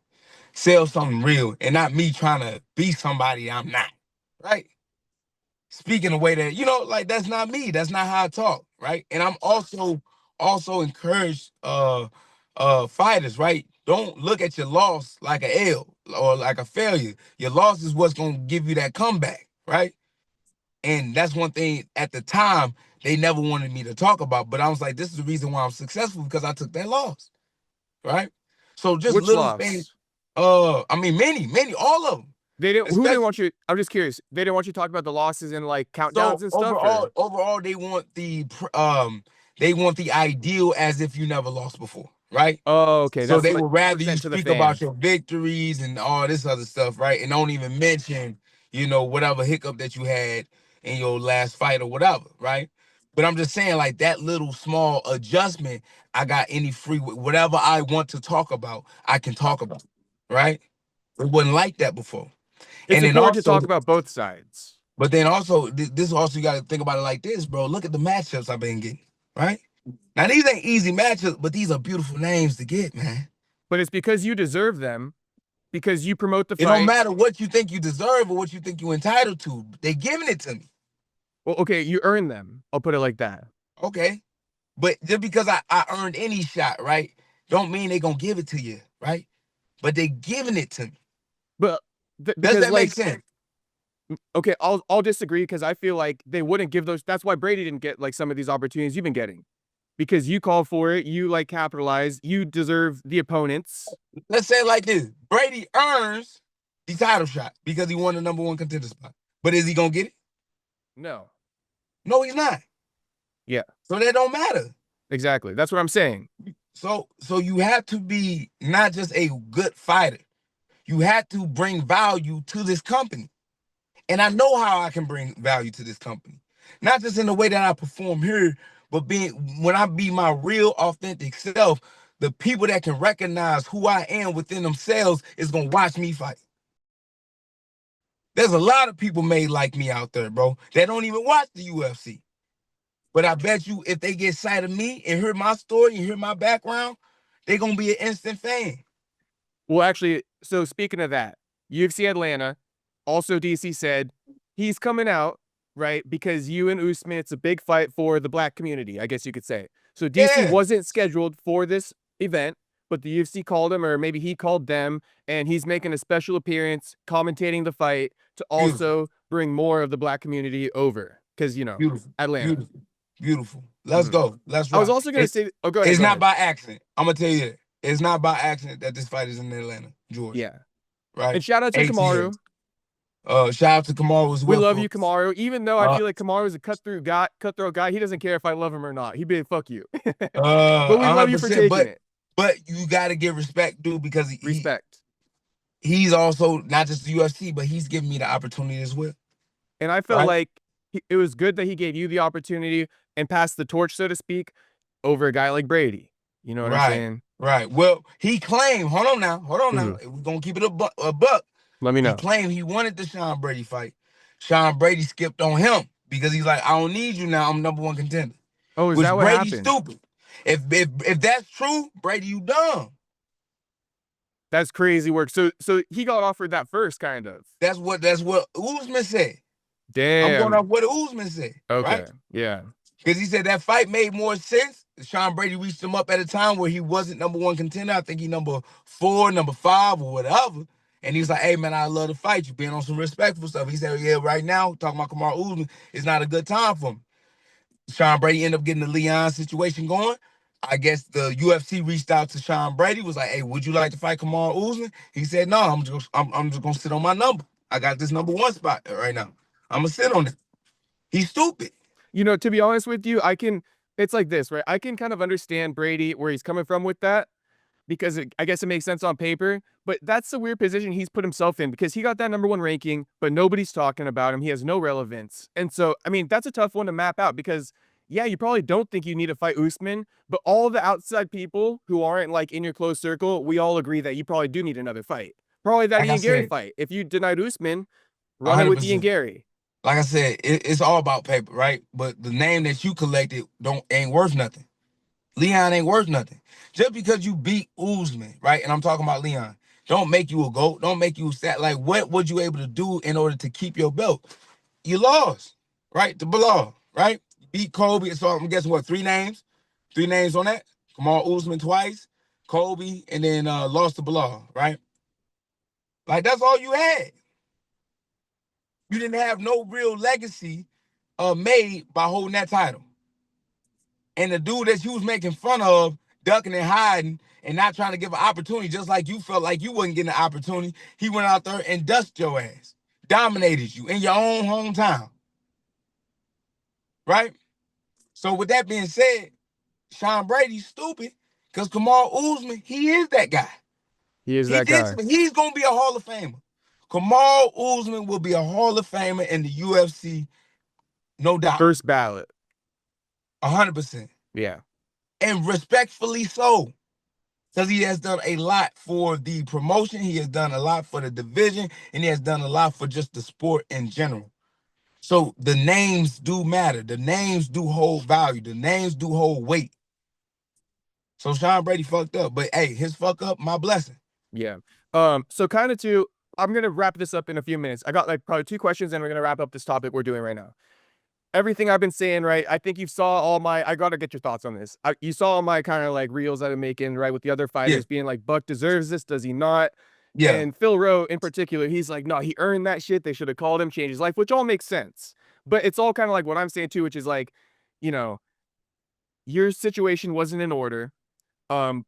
sell something real, and not me trying to be somebody I'm not, right? Speaking a way that like that's not me. That's not how I talk, right? And I'm also encourage fighters, right? Don't look at your loss like a L or like a failure. Your loss is what's gonna give you that comeback, right? And that's one thing at the time they never wanted me to talk about. But I was like, this is the reason why I'm successful because I took that loss, right? So just Which little things. loss? I mean, many, all of them. They didn't. Who didn't Especially want you? I'm just curious. They didn't want you to talk about the losses and like countdowns so and stuff, overall, or overall, they want the ideal as if you never lost before, right? oh, okay, So that's they what would rather you present to the speak about fans. your victories and all this other stuff, right? And don't even mention, whatever hiccup that you had in your last fight or whatever, right? But I'm just saying, like that little small adjustment, I got any free whatever I want to talk about, I can talk about, right? It wasn't like that before. It's And then important to also, talk about both sides. but then also, this also you got to think about it like this, bro. Look at the matchups I've been getting, right? Now these ain't easy matchups, but these are beautiful names to get, man. But it's because you deserve them, because you promote the It don't fight. matter what you think you deserve or what you think you're entitled to. They giving it to me, Well, okay, you earn them. I'll put it like that. okay? But just because I earned any shot, right, don't mean they gonna give it to you, right? But they giving it to me. But Does because that make like, sense? okay, I'll disagree because I feel like they wouldn't give those. That's why Brady didn't get like some of these opportunities you've been getting, because you called for it. You like capitalize. You deserve the opponents. Let's say it like this: Brady earns the title shot because he won the number one contender spot. But is he gonna get it? No. No, he's not. Yeah. So that don't matter. Exactly. That's what I'm saying. So you have to be not just a good fighter. You have to bring value to this company. And I know how I can bring value to this company. Not just in the way that I perform here, but being when I be my real authentic self, the people that can recognize who I am within themselves is gonna watch me fight. There's a lot of people made like me out there, bro, that don't even watch the UFC. But I bet you if they get sight of me and hear my story and hear my background, they're gonna be an instant fan. Well, actually, so speaking of that, UFC Atlanta, also DC said he's coming out, right? Because you and Usman, it's a big fight for the black community, I guess you could say. So DC Yeah, wasn't scheduled for this event, but the UFC called him, or maybe he called them, and he's making a special appearance, commentating the fight to beautiful, also bring more of the black community over. Because, beautiful, Atlanta. beautiful, beautiful. Let's Mhm. go. Let's I was rock. also going to say, oh, go ahead, It's go not ahead. by accident. I'm gonna tell you that. It's not by accident that this fight is in Atlanta, Georgia. Yeah. Right? And shout out to ATL. Kamaru. Shout out to Kamaru as We well love for you, Kamaru. Even though I uh feel like Kamaru is a cutthroat guy, he doesn't care if I love him or not. He'd be fuck you. But we love you for 100%. taking But it. you gotta give respect, dude, because Respect. he's also not just the UFC, but he's giving me the opportunity as well. And I felt Right? like it was good that he gave you the opportunity and passed the torch, so to speak. over a guy like Brady. You know what I'm Right, saying? right. Well, he claimed, hold on now. Mhm. We're gonna keep it a buck. Let me He know. claimed he wanted the Sean Brady fight. Sean Brady skipped on him because he's like, I don't need you now. I'm #1 contender. Oh, is Which that what Brady's happened? stupid. If that's true, Brady, you dumb. That's crazy work. So he got offered that first, kind of. That's what Usman said. I'm going off Damn. what Usman said, right? Okay. Yeah. Because he said that fight made more sense. Sean Brady reached him up at a time where he wasn't #1 contender. I think he #4, #5, or whatever. And he was like, hey, man, I love to fight you, being on some respectful stuff. He said, yeah, right now, talking about Kamaru Usman, it's not a good time for me. Sean Brady ended up getting the Leon situation going. I guess the UFC reached out to Sean Brady, was like, hey, would you like to fight Kamaru Usman? He said, no, I'm just going to sit on my number. I got this #1 spot right now. I'm going to sit on it. He's stupid. You know, to be honest with you, it's like this, right? I can kind of understand Brady where he's coming from with that because I guess it makes sense on paper, but that's the weird position he's put himself in because he got that #1 ranking, but nobody's talking about him. He has no relevance. And so, I mean, that's a tough one to map out because, yeah, you probably don't think you need to fight Usman, but all the outside people who aren't like in your close circle, we all agree that you probably do need another fight. Probably that Like I Ian Garry said, fight. If you denied Usman, run it with Ian 100%. Garry. Like I said, it's all about paper, right? But the name that you collected don't ain't worth nothing. Leon ain't worth nothing. Just because you beat Usman, right? And I'm talking about Leon, don't make you a GOAT. Don't make you stat. Like, what was you able to do in order to keep your belt? You lost, right? To Belal, right? Beat Kobe. So I'm guessing what, three names? Three names on that? Kamaru Usman twice, Kobe, and then lost to Belal, right? Like, that's all you had. You didn't have no real legacy made by holding that title. And the dude that you was making fun of, ducking and hiding and not trying to give an opportunity, just like you felt like you wasn't getting an opportunity, he went out there and dusted your ass, dominated you in your own hometown, right? So with that being said, Sean Brady's stupid because Kamaru Usman, he is that guy. He is He that did. guy. He's gonna be a Hall of Famer. Kamaru Usman will be a Hall of Famer in the UFC, no doubt, First ballot. 100%, Yeah. and respectfully so. Because he has done a lot for the promotion, he has done a lot for the division, and he has done a lot for just the sport in general. So the names do matter. The names do hold value. The names do hold weight. So Sean Brady fucked up, but hey, his fuck up, my blessing. Yeah. So kind of to I'm gonna wrap this up in a few minutes. I got like probably two questions, and we're gonna wrap up this topic we're doing right now. Everything I've been saying, right? I think you saw all my. I gotta get your thoughts on this. You saw all my kind of like reels that I'm making, right, with the other Yeah, fighters being like, Buck deserves this, does he not? yeah. And Phil Rowe in particular, he's like, no, he earned that shit. They should have called him, changed his life, which all makes sense. But it's all kind of like what I'm saying too, which is like, you know, your situation wasn't in order. Um,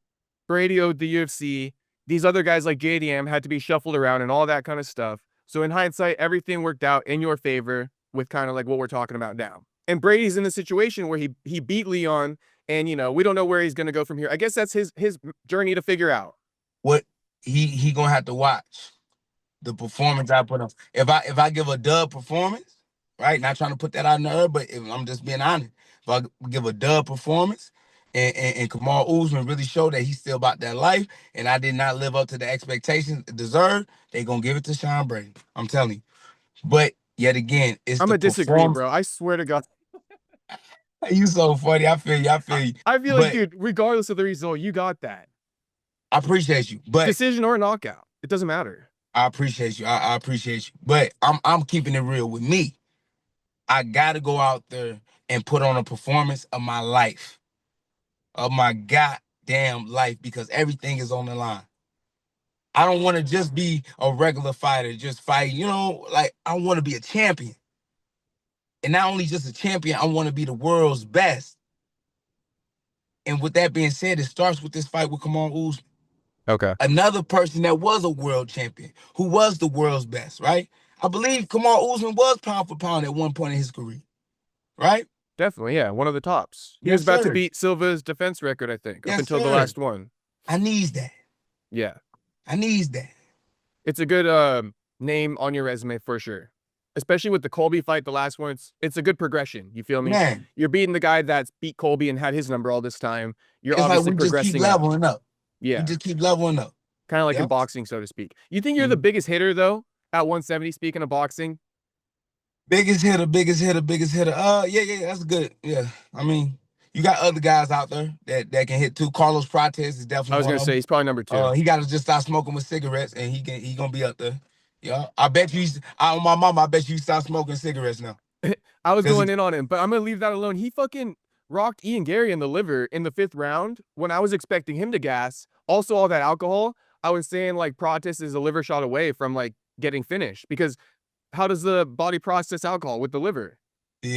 Brady owed the UFC. These other guys like JDM had to be shuffled around and all that kind of stuff. So in hindsight, everything worked out in your favor with kind of like what we're talking about now. And Brady's in the situation where he beat Leon, and we don't know where he's gonna go from here. I guess that's his journey to figure out. What he gonna have to watch the performance I put on. If I give a dub performance, right? Not trying to put that out in the air, but if I'm just being honest, if I give a dub performance and Kamaru Usman really showed that he's still about that life, and I did not live up to the expectations it deserved, they gonna give it to Sean Brady. I'm telling you. But yet again, it's I'm the gonna disagree, performance. bro. I swear to God. You so funny. I feel you. I I, feel you. I feel like, But dude, regardless of the result, you got that I appreciate you. But decision or knockout. It doesn't matter. I appreciate you. I appreciate you. But I'm keeping it real with me. I gotta go out there and put on a performance of my life, of my goddamn life, because everything is on the line. I don't want to just be a regular fighter, just fighting. Like I want to be a champion, and not only just a champion, I want to be the world's best. And with that being said, it starts with this fight with Kamaru Usman, Okay. another person that was a world champion, who was the world's best, right? I believe Kamaru Usman was pound for pound at one point in his career, right? Definitely, yeah. One of the tops. He was Yes, about to sir. beat Silva's defense record, I think, up Yes, until the sir. last one. I needs that. Yeah. I needs that. It's a good name on your resume for sure. especially with the Colby fight, the last one, it's a good progression. You feel me? Man, You're beating the guy that's beat Colby and had his number all this time. You're it's like obviously we just keep progressing up. leveling up. We Yeah, just keep leveling up. kind of like in Yep. boxing, so to speak. You think you're the Mhm. biggest hitter though at 170? Speaking of boxing, Biggest hitter, biggest hitter, biggest hitter. Yeah, that's good. Yeah, I mean, you got other guys out there that can hit too. Carlos Prates is I definitely was one gonna of say them. he's probably number two. He got to just stop smoking with cigarettes, and he gonna be up there. Yeah, I bet you. On my mama, I bet you stop smoking cigarettes now. I was Cause going in on him, but I'm gonna leave that alone. He fucking rocked Ian Garry in the liver in the 5th round when I was expecting him to gas. Also, all that alcohol. I was saying like Prates is a liver shot away from like getting finished because how does the body process alcohol with the liver? You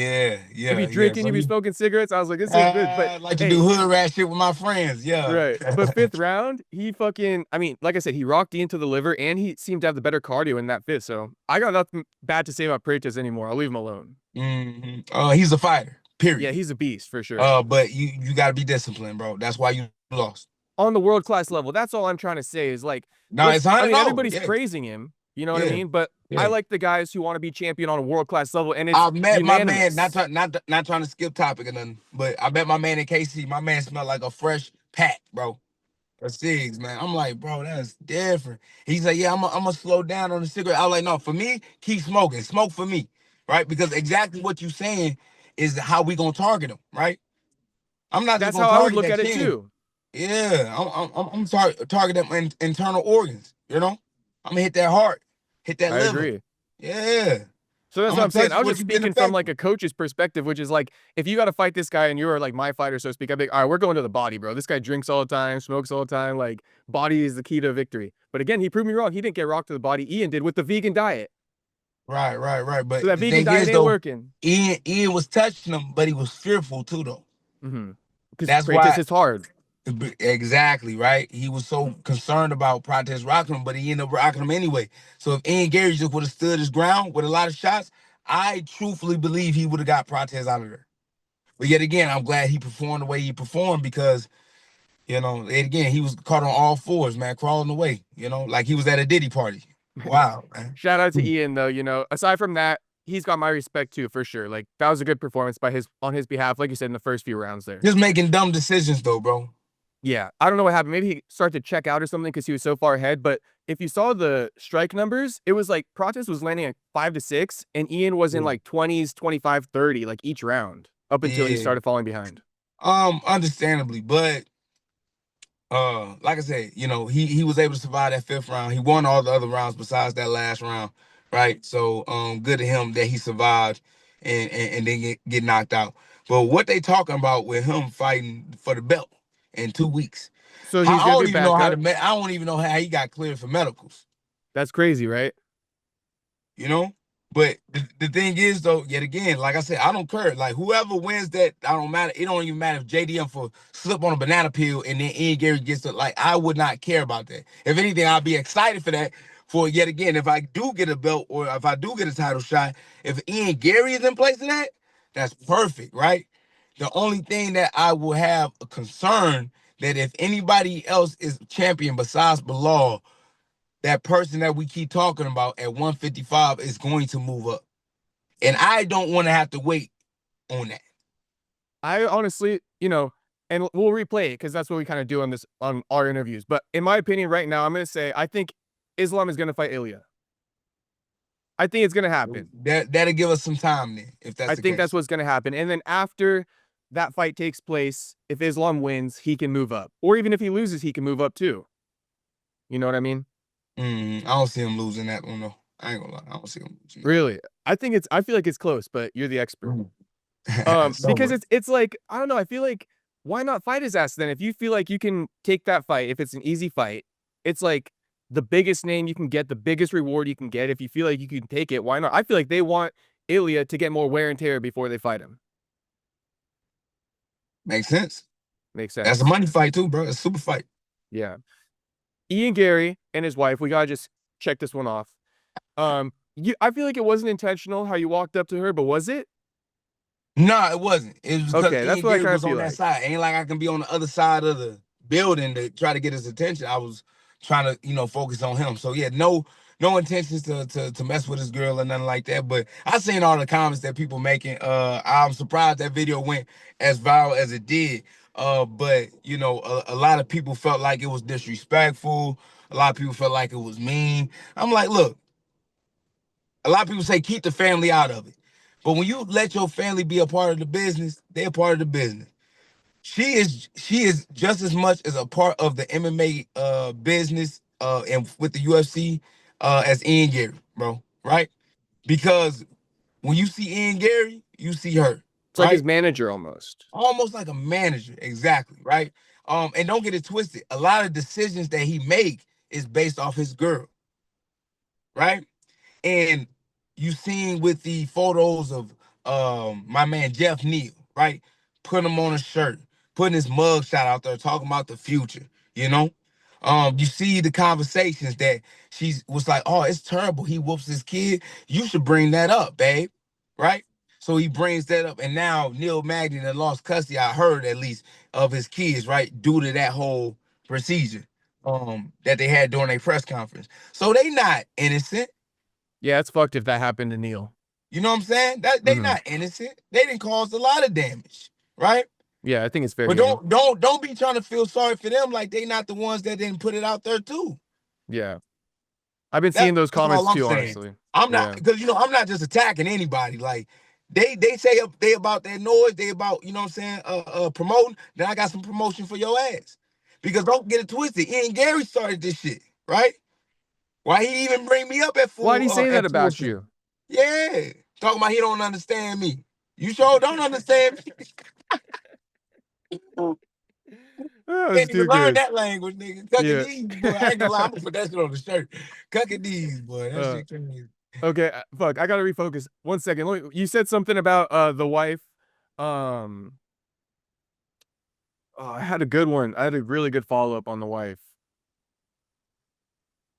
be yeah. drinking, So you be he smoking cigarettes. I was like, this ain't good. But like to do hey, hood rat shit with my friends. Yeah. right. But 5th round, he fucking, I mean, like I said, he rocked into the liver and he seemed to have the better cardio in that 5th. So I got nothing bad to say about Prates anymore. I'll leave him alone. He's a fighter. Yeah, Period. he's a beast for sure. But you got to be disciplined, bro. That's why you lost. On the world class level. That's all I'm trying to say is like, No, it's I mean, 100 everybody's Yeah, praising him. You know what I yeah, mean? But I yeah. like the guys who want to be champion on a world class level, and it's I met my man. unanimous. Not trying to skip topic or nothing, but I met my man in KC. My man smelled like a fresh pack, bro. For cigs, man. I'm like, bro, that's different. He's like, yeah, I'm gonna slow down on the cigarette. I was like, no, for me, keep smoking. Smoke for me, right? Because exactly what you saying is how we gonna target them, right? I'm not just That's gonna how I would target look that at it chin. too. Yeah, I'm target them internal organs. You know, I'm gonna hit that heart, hit that I liver. agree. Yeah, So that's I'm what gonna I'm saying. touch I was what just you've been speaking from like affected. a coach's perspective, which is like, if you got to fight this guy and you're like my fighter, so to speak, I'd be like, all right, we're going to the body, bro. This guy drinks all the time, smokes all the time. Like, body is the key to victory. But again, he proved me wrong. He didn't get rocked to the body. Ian did with the vegan diet. Right. So But that the vegan thing diet is, ain't though, working. Ian was touching him, but he was fearful too, though. Because That's Prates why is hard. exactly right. He was so concerned about Protest rocking him, but he ended up rocking him anyway. So if Ian Garry just would have stood his ground with a lot of shots, I truthfully believe he would have got Protest out of there. But yet again, I'm glad he performed the way he performed because again, he was caught on all fours, man, crawling away. Like he was at a Diddy party. Wow, man. Shout out to Ian though, aside from that, he's got my respect too for sure. Like that was a good performance by his on his behalf, like you said in the first few rounds there. Just making dumb decisions though, bro. Yeah, I don't know what happened. Maybe he started to check out or something because he was so far ahead. But if you saw the strike numbers, it was like Prates was landing at 5 to 6, and Ian was in Yeah. like 20s, 25, 30, like each round up until he Yeah. started falling behind. Understandably, but like I said, he was able to survive that 5th round. He won all the other rounds besides that last round, right? So good to him that he survived and then get knocked out. But what they talking about with him fighting for the belt in 2 weeks? So I he's gonna be don't even know back how up. I don't even know how he got cleared for medicals. That's crazy, right? you know. But the thing is, though, yet again, like I said, I don't care. Like whoever wins that, I don't matter. It don't even matter if JDM for slip on a banana peel and then Ian Garry gets it. Like I would not care about that. If anything, I'd be excited for that. For yet again, if I do get a belt or if I do get a title shot, if Ian Garry is in place of that, that's perfect, right? The only thing that I will have a concern that if anybody else is champion besides Belal, that person that we keep talking about at 155 is going to move up. And I don't want to have to wait on that. I honestly, and we'll replay it because that's what we kind of do on our interviews. But in my opinion, right now, I'm gonna say I think Islam is gonna fight Ilya. I think it's gonna happen. That'll give us some time then, if that's I the think that's case. what's gonna happen. And then after that fight takes place, if Islam wins, he can move up. Or even if he loses, he can move up too. You know what I mean? I don't see him losing that one though. I ain't gonna lie. I don't see him losing that. Really. I feel like it's close, but you're the expert. Because So it's like, I don't know, I feel like why not fight his ass then? If you feel like you can take that fight, if it's an easy fight, it's like the biggest name you can get, the biggest reward you can get. If you feel like you can take it, why not? I feel like they want Ilya to get more wear and tear before they fight him. makes sense. Makes That's a sense. money fight too, bro. It's a super fight. Yeah. Ian Garry and his wife, we gotta just check this one off. I feel like it wasn't intentional how you walked up to her, but was it? No, it wasn't. It was because Okay, that's Ian what I Garry kind of was feel on that like. side. Ain't like I can be on the other side of the building to try to get his attention. I was trying to, focus on him. So yeah, no, no intentions to mess with his girl or nothing like that. But I seen all the comments that people making. I'm surprised that video went as viral as it did. But you know, a lot of people felt like it was disrespectful. A lot of people felt like it was mean. I'm like, look, a lot of people say keep the family out of it. But when you let your family be a part of the business, they're a part of the business. She is just as much as a part of the MMA business and with the UFC as Ian Garry, bro. Right? Because when you see Ian Garry, you see her, It's like his right? manager almost. Almost like a manager, exactly, right? And don't get it twisted. A lot of decisions that he make is based off his girl, right? And you seen with the photos of my man Jeff Neal, right? Putting him on a shirt, putting his mug shot out there, talking about the future, you know? You see the conversations that she was like, oh, it's terrible. He whoops his kid. You should bring that up, babe. Right? So he brings that up. And now Neil Magny that lost custody, I heard at least, of his kids, right? Due to that whole procedure that they had during a press conference. So they not innocent. Yeah, it's fucked if that happened to Neil. You know what I'm saying? That they not innocent. They didn't cause a lot of damage, right? Yeah, I think it's fair But game. don't be trying to feel sorry for them like they not the ones that didn't put it out there too. Yeah. I've been That's seeing those all comments I'm too, saying. honestly. I'm not Yeah. because I'm not just attacking anybody. Like they say they about that noise, they about what I'm saying, promoting. Then I got some promotion for your ass. Because don't get it twisted. Ian Garry started this shit, right? Why he even bring me up Why'd he say that at full about strength? you? Yeah, talking about he don't understand me. You sure don't understand me. That was Can't even too learn good. that language, nigga. Cucking Yeah. these, boy. I ain't gonna lie. I'm gonna put that shit on the shirt. Cucking these, boy. That uh, shit crazy. okay, fuck. I gotta refocus. 1 second. You said something about the wife. Um, oh, I had a good one. I had a really good follow up on the wife.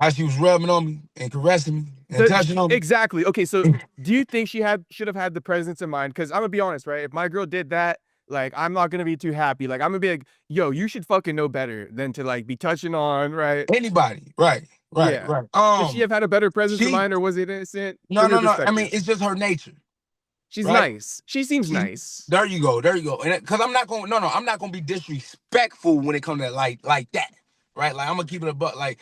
How she was rubbing on me and caressing me and touching on me. Exactly. Okay, so do you think she should have had the presence of mind? Because I'm gonna be honest, right? If my girl did that, like I'm not gonna be too happy. Like I'm gonna be like, yo, you should fucking know better than to like be touching on, right? Anybody, right, right, Yeah. right. Should she have had a better presence of She mind, or was it innocent no, from your no, no. I perspective? mean, it's just her nature, She's right? nice. She seems She's nice. there. You go, there you go. And because I'm not going, no, I'm not gonna be disrespectful when it comes to like that, right? Like I'm gonna keep it a buck. Like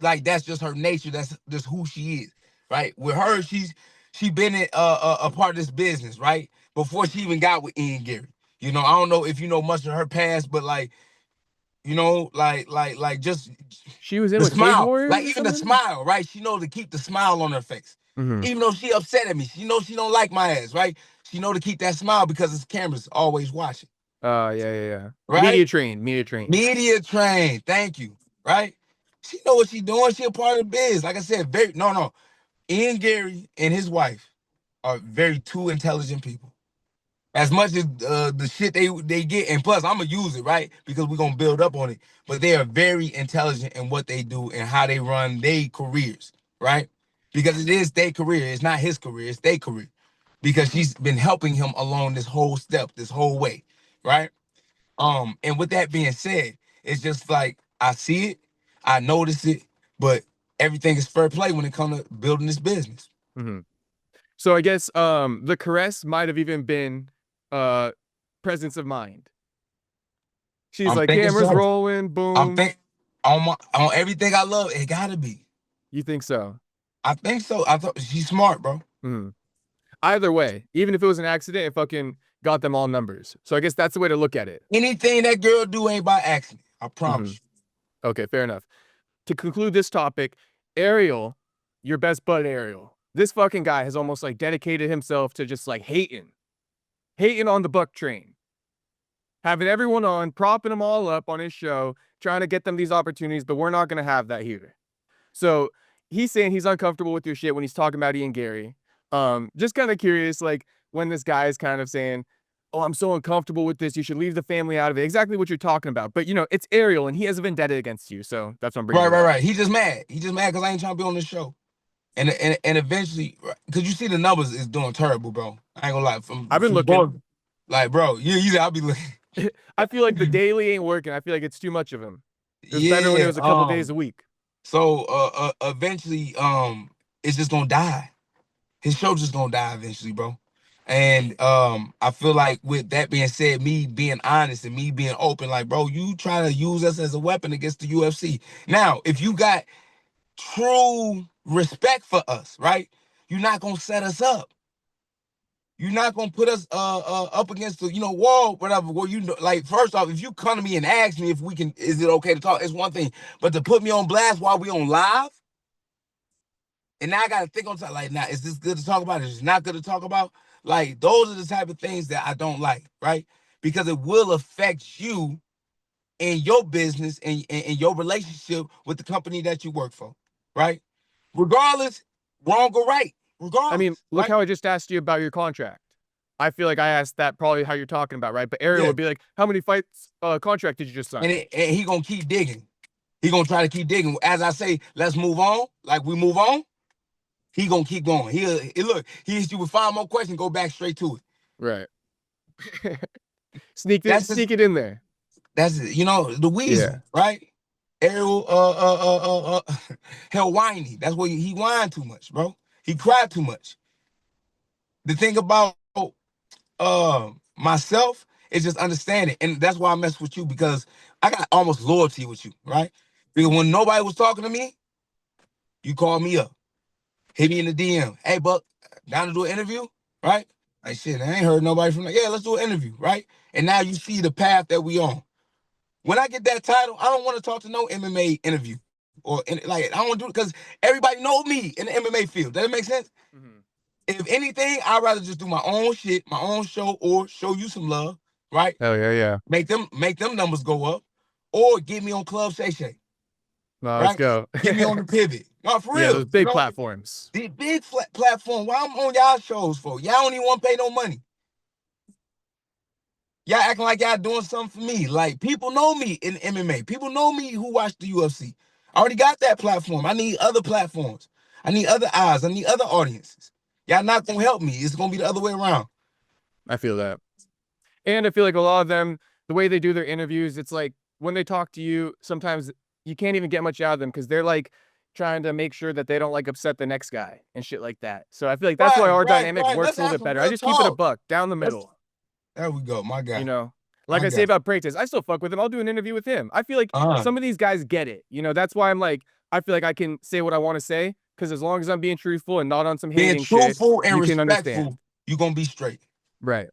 like that's just her nature. That's just who she is, right? With her, she been in a part of this business, right? Before she even got with Ian Garry. I don't know if you know much of her past, but like just She was in the with Cage smile, Warriors like or even the something. smile, right? She know to keep the smile on her face, Mm-hmm. even though she upset at me. She know she don't like my ass, right? She know to keep that smile because his cameras always watching, Yeah, yeah, yeah. right? Media trained. Media trained. Media trained, thank you, right? She know what she doing. She a part of the biz. Like I said, very no. Ian Garry and his wife are very two intelligent people. As much as the shit they get, and plus I'm gonna use it right because we're gonna build up on it. But they are very intelligent in what they do and how they run their careers, right? Because it is their career, it's not his career, it's their career. Because she's been helping him along this whole step, this whole way, right? And with that being said, it's just like I see it, I notice it, but everything is fair play when it comes to building this business. Mm-hmm. So I guess the caress might have even been uh presence of mind. She's I'm like thinking cameras so. rolling, I'm boom. think on everything I love, it gotta be. You think so? I think so. I thought she's smart, bro. Mm. Either way, even if it was an accident, it fucking got them all numbers. So I guess that's the way to look at it. Anything that girl do ain't by accident. I Mm-hmm. promise you. Okay, fair enough. To conclude this topic, Ariel, your best bud Ariel. This fucking guy has almost like dedicated himself to just like hating on the Buck train, having everyone on, propping them all up on his show, trying to get them these opportunities, but we're not gonna have that here. So he's saying he's uncomfortable with your shit when he's talking about Ian Garry. Just kind of curious, like when this guy is kind of saying, "Oh, I'm so uncomfortable with this. You should leave the family out of it." Exactly what you're talking about. But it's Ariel, and he has a vendetta against you, so that's why I'm bringing Right, it right, up. right. He just mad. He just mad because I ain't trying to be on this show. And eventually, because you see the numbers is doing terrible, bro. I ain't gonna lie. I've been From looking. going, like, bro, I'll be looking. I feel like the daily ain't working. I feel like it's too much of him. It was better when it Yeah. was a couple days a week. So eventually, it's just gonna die. His show just gonna die eventually, bro. And I feel like with that being said, me being honest and me being open, like, bro, you try to use us as a weapon against the UFC. Now, if you got true respect for us, right? You're not gonna set us up. You're not gonna put us up against the wall, whatever. Well, like, first off, if you come to me and ask me if we can, is it okay to talk? It's one thing, but to put me on blast while we on live, and now I gotta think on time, like, now is this good to talk about? Is this not good to talk about? Like, those are the type of things that I don't like, right? Because it will affect you in your business and your relationship with the company that you work for, right? Regardless, wrong or right, I mean, regardless, look right? how I just asked you about your contract. I feel like I asked that probably how you're talking about, right? But Ariel Yeah, would be like, how many fights contract did you just sign? and he gonna keep digging. He gonna try to keep digging. As I say, let's move on. Like we move on. He gonna keep going. He look. He hits you with 5 more questions. Go back straight to it. Right. That's just Sneak it in there. that's it. The Yeah. weasel, right? Ariel Hel Whiney. That's what he whined too much, bro. He cried too much. The thing about myself is just understanding, and that's why I mess with you, because I got almost loyalty with you, right? Because when nobody was talking to me, you called me up, hit me in the DM. Hey, Buck, down to do an interview, right? Like, shit, I ain't heard nobody from that. Yeah, let's do an interview, right? And now you see the path that we on. When I get that title, I don't want to talk to no MMA interview like, I don't want to do it because everybody know me in the MMA field. Does that make sense? Mhm. If anything, I'd rather just do my own shit, my own show, or show you some love, right? Hell yeah, yeah. Make them numbers go up, or get me on Club Shay Shay, No, let's right? go. Get me on the pivot. No, for Yeah, those real. big platforms. The big platform. Why I'm on y'all shows for? Y'all don't even want to pay no money. Y'all acting like y'all doing something for me. Like, people know me in MMA. People know me who watch the UFC. I already got that platform. I need other platforms. I need other eyes. I need other audiences. Y'all not gonna help me. It's gonna be the other way around. I feel that. And I feel like a lot of them, the way they do their interviews, it's like when they talk to you, sometimes you can't even get much out of them because they're like trying to make sure that they don't like upset the next guy and shit like that. So I feel like that's why Right, our right, dynamic right. works Let's a little have bit some better. I real just keep it a talk. buck down the Let's. middle. There we go, my You guy. know, like My I say guy. about Prates, I still fuck with him. I'll do an interview with him. I feel like Uh, some of these guys get it. That's why I'm like, I feel like I can say what I want to say because as long as I'm being truthful and not on some Being hating shit, truthful and you can understand. respectful, you're gonna be straight, Right.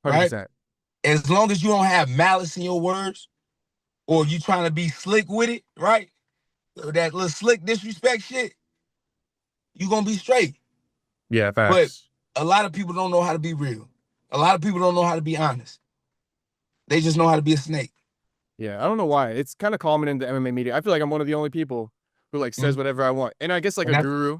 right? 100%. As long as you don't have malice in your words, or you trying to be slick with it, right? That little slick disrespect shit, you gonna be straight. Yeah, But facts. a lot of people don't know how to be real. A lot of people don't know how to be honest. They just know how to be a snake. Yeah, I don't know why. It's kind of common in the MMA media. I feel like I'm one of the only people who like says Mhm. whatever I want. And I guess like And a that, guru.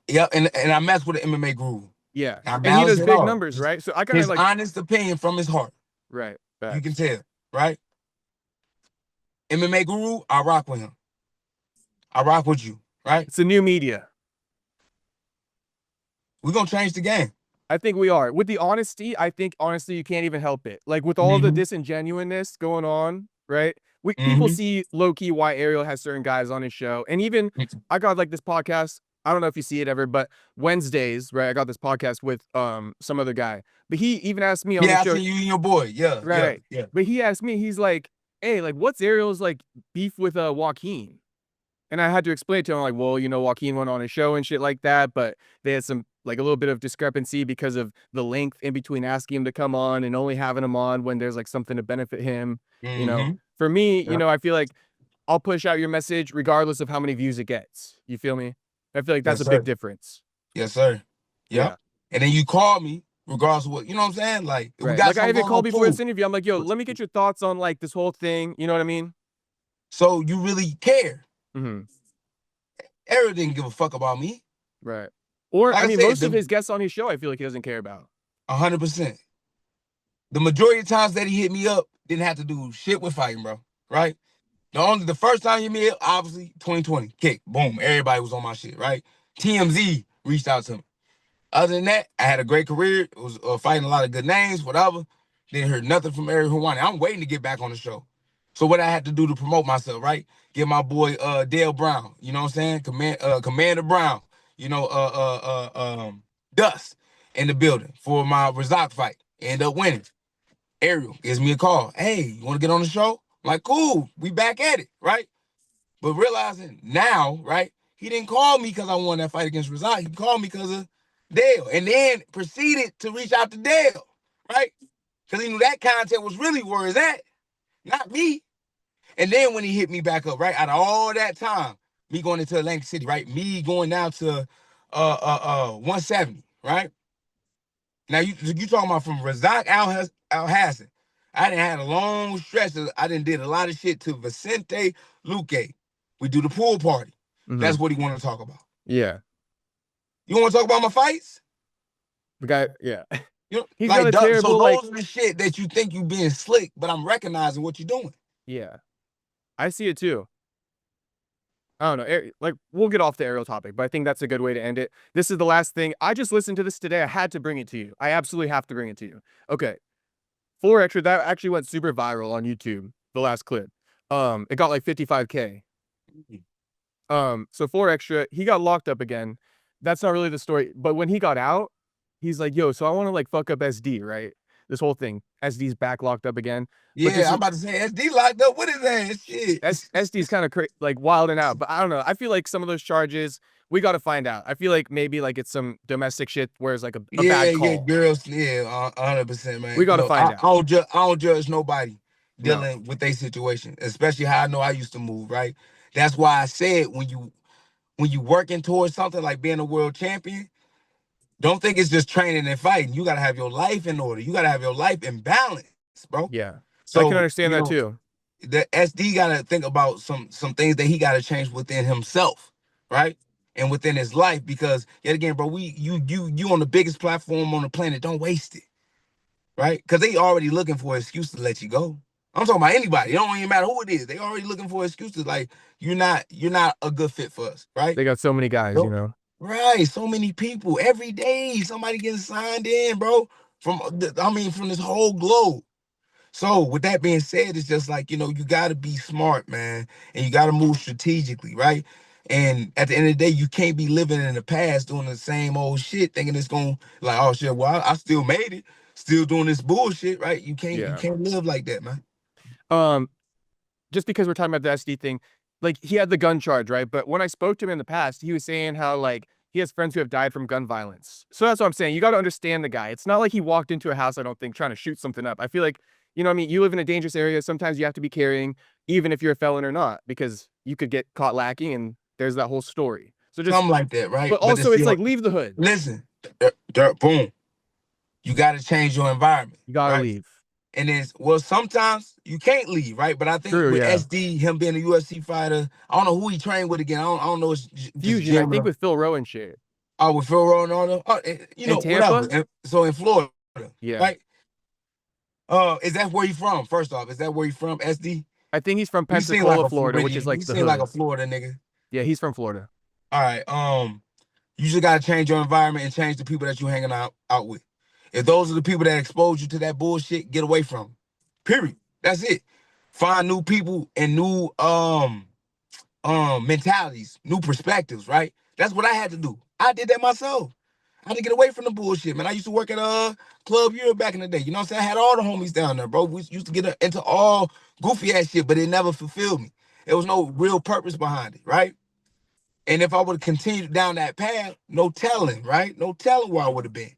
yeah, and I mess with the MMA guru. Yeah. I And he balance does it big all. numbers, right? So I kind of His like honest opinion from his heart. right, You can facts. tell, right? MMA guru, I rock with him. I rock with you, right? It's the new media. We're gonna change the game. I think we are. With the honesty, I think honestly you can't even help it. Like with all of the Mm-hmm. disingenuousness going on, right? People Mm-hmm. see low key why Ariel has certain guys on his show. And even I got like this podcast. I don't know if you see it ever, but Wednesdays, right? I got this podcast with some other guy. But he even asked me on his Yeah, I show, see you and your boy. Yeah, yeah, right? yeah. But he asked me, he's like, "Hey, like what's Ariel's like beef with Joaquin?" And I had to explain to him, like, well, Joaquin went on a show and shit like that, but they had some like a little bit of discrepancy because of the length in between asking him to come on and only having him on when there's like something to benefit him. Mm-hmm. For me, Yep. I feel like I'll push out your message regardless of how many views it gets. You feel me? I feel like that's Yes, a big sir. difference. Yes, sir. Yeah. Yep. And then you call me, regardless of what, you know what I'm saying? Like, if we Right. got Like I something even going on, called before this cool. interview. I'm like, yo, let me get your thoughts on like this whole thing. You know what I mean? So you really care. Mm-hmm. Eric didn't give a fuck about me. Right. Or Like I I mean, said, most of his guests on his show, I feel like he doesn't care about. 100%. The majority of times that he hit me up didn't have to do shit with fighting, bro. Right? The first time you hit me up, obviously 2020, kick, boom, everybody was on my shit, right? TMZ reached out to me. Other than that, I had a great career. It was fighting a lot of good names, whatever. Didn't hear nothing from Ariel Hel. I'm waiting to get back on the show. So what I had to do to promote myself, right? get my boy Dale Brown, you know what I'm saying? Commander Brown, you know, Dust in the building for my Razak fight. End up winning. Ariel gives me a call. Hey, you want to get on the show? I'm like, cool, we back at it, right? But realizing now, right, he didn't call me because I won that fight against Razak. He called me because of Dale, and then proceeded to reach out to Dale, right? Because he knew that content was really where it's at, not me. And then when he hit me back up, right, out of all that time, me going into Atlantic City, right, me going down to 170, right? Now you talking about from Razak Al Hassan. I didn't had a long stretch. I didn't did a lot of shit to Vicente Luque. We do the pool party. Mm-hmm. That's what he wanted to talk about. Yeah. You want to talk about my fights? The guy, yeah. You know, He's got like a terrible, so like, those are the shit that you think you being slick, but I'm recognizing what you're doing. yeah. I see it too. I don't know. Like, we'll get off the Ariel topic, but I think that's a good way to end it. This is the last thing. I just listened to this today. I had to bring it to you. I absolutely have to bring it to you. Okay. 4Extra, that actually went super viral on YouTube, the last clip. It got like 55K. So 4Extra, he got locked up again. That's not really the story. But when he got out, he's like, yo, so I want to like fuck up SD, right? This whole thing. SD's back locked up again. But Yeah, this I'm is about to say SD locked up. What is that shit? SD's kind of like wilding out. But I don't know. I feel like some of those charges, we got to find out. I feel like maybe like it's some domestic shit where it's like a Yeah, bad yeah, call. girls, yeah, 100%, man. We got to Look, find out. I don't judge nobody No. dealing with their situation, especially how I know I used to move, right? That's why I said when you working towards something like being a world champion, don't think it's just training and fighting. You gotta have your life in order. You gotta have your life in balance, bro. Yeah. I can So, understand that too. the SD gotta think about some things that he gotta change within himself, right? And within his life, because yet again, bro, you on the biggest platform on the planet, don't waste it, right? Because they already looking for an excuse to let you go. I'm talking about anybody. It don't even matter who it is. They already looking for excuses like you're not a good fit for us, right? They got so many guys, you Nope. know? Right. So many people every day, somebody getting signed in, bro. From this whole globe. So with that being said, it's just like, you got to be smart, man, and you got to move strategically, right? And at the end of the day, you can't be living in the past doing the same old shit, thinking it's going to like, oh shit, well, I still made it, still doing this bullshit, right? You Yeah. can't live like that, man. Um, just because we're talking about the SD thing, like he had the gun charge, right? But when I spoke to him in the past, he was saying how like he has friends who have died from gun violence. So that's what I'm saying. You got to understand the guy. It's not like he walked into a house, I don't think, trying to shoot something up. I feel like, you know what I mean? You live in a dangerous area. Sometimes you have to be carrying, even if you're a felon or not, because you could get caught lacking and there's that whole story. So just, Something like that, right? but But also it's it's like leave the hood. listen, boom, you got to change your environment, You got to right? leave. And sometimes you can't leave, right? But I think True. with Yeah. SD, him being a UFC fighter, I don't know who he trained with again. I don't know. It's just Fusion, I gym. think with Phil Rowe and shit. Oh, with Phil Rowe and all them. In Whatever. Tampa? So in Florida, Yeah. right? Is that where he's from? First off, is that where he's from? SD? I think he's from You seem like Pensacola, a Florida, which is Floridian. You like the seem like a hood. Florida nigga. Yeah, he's from Florida. All right. You just gotta change your environment and change the people that you hanging out with. If those are the people that expose you to that bullshit, get away from them. Period. That's it. Find new people and new mentalities, new perspectives, right? That's what I had to do. I did that myself. I had to get away from the bullshit, man. I used to work at Club Europe back in the day. You know what I'm saying? I had all the homies down there, bro. We used to get into all goofy ass shit, but it never fulfilled me. There was no real purpose behind it, right? And if I would have continued down that path, no telling, right? No telling where I would have been.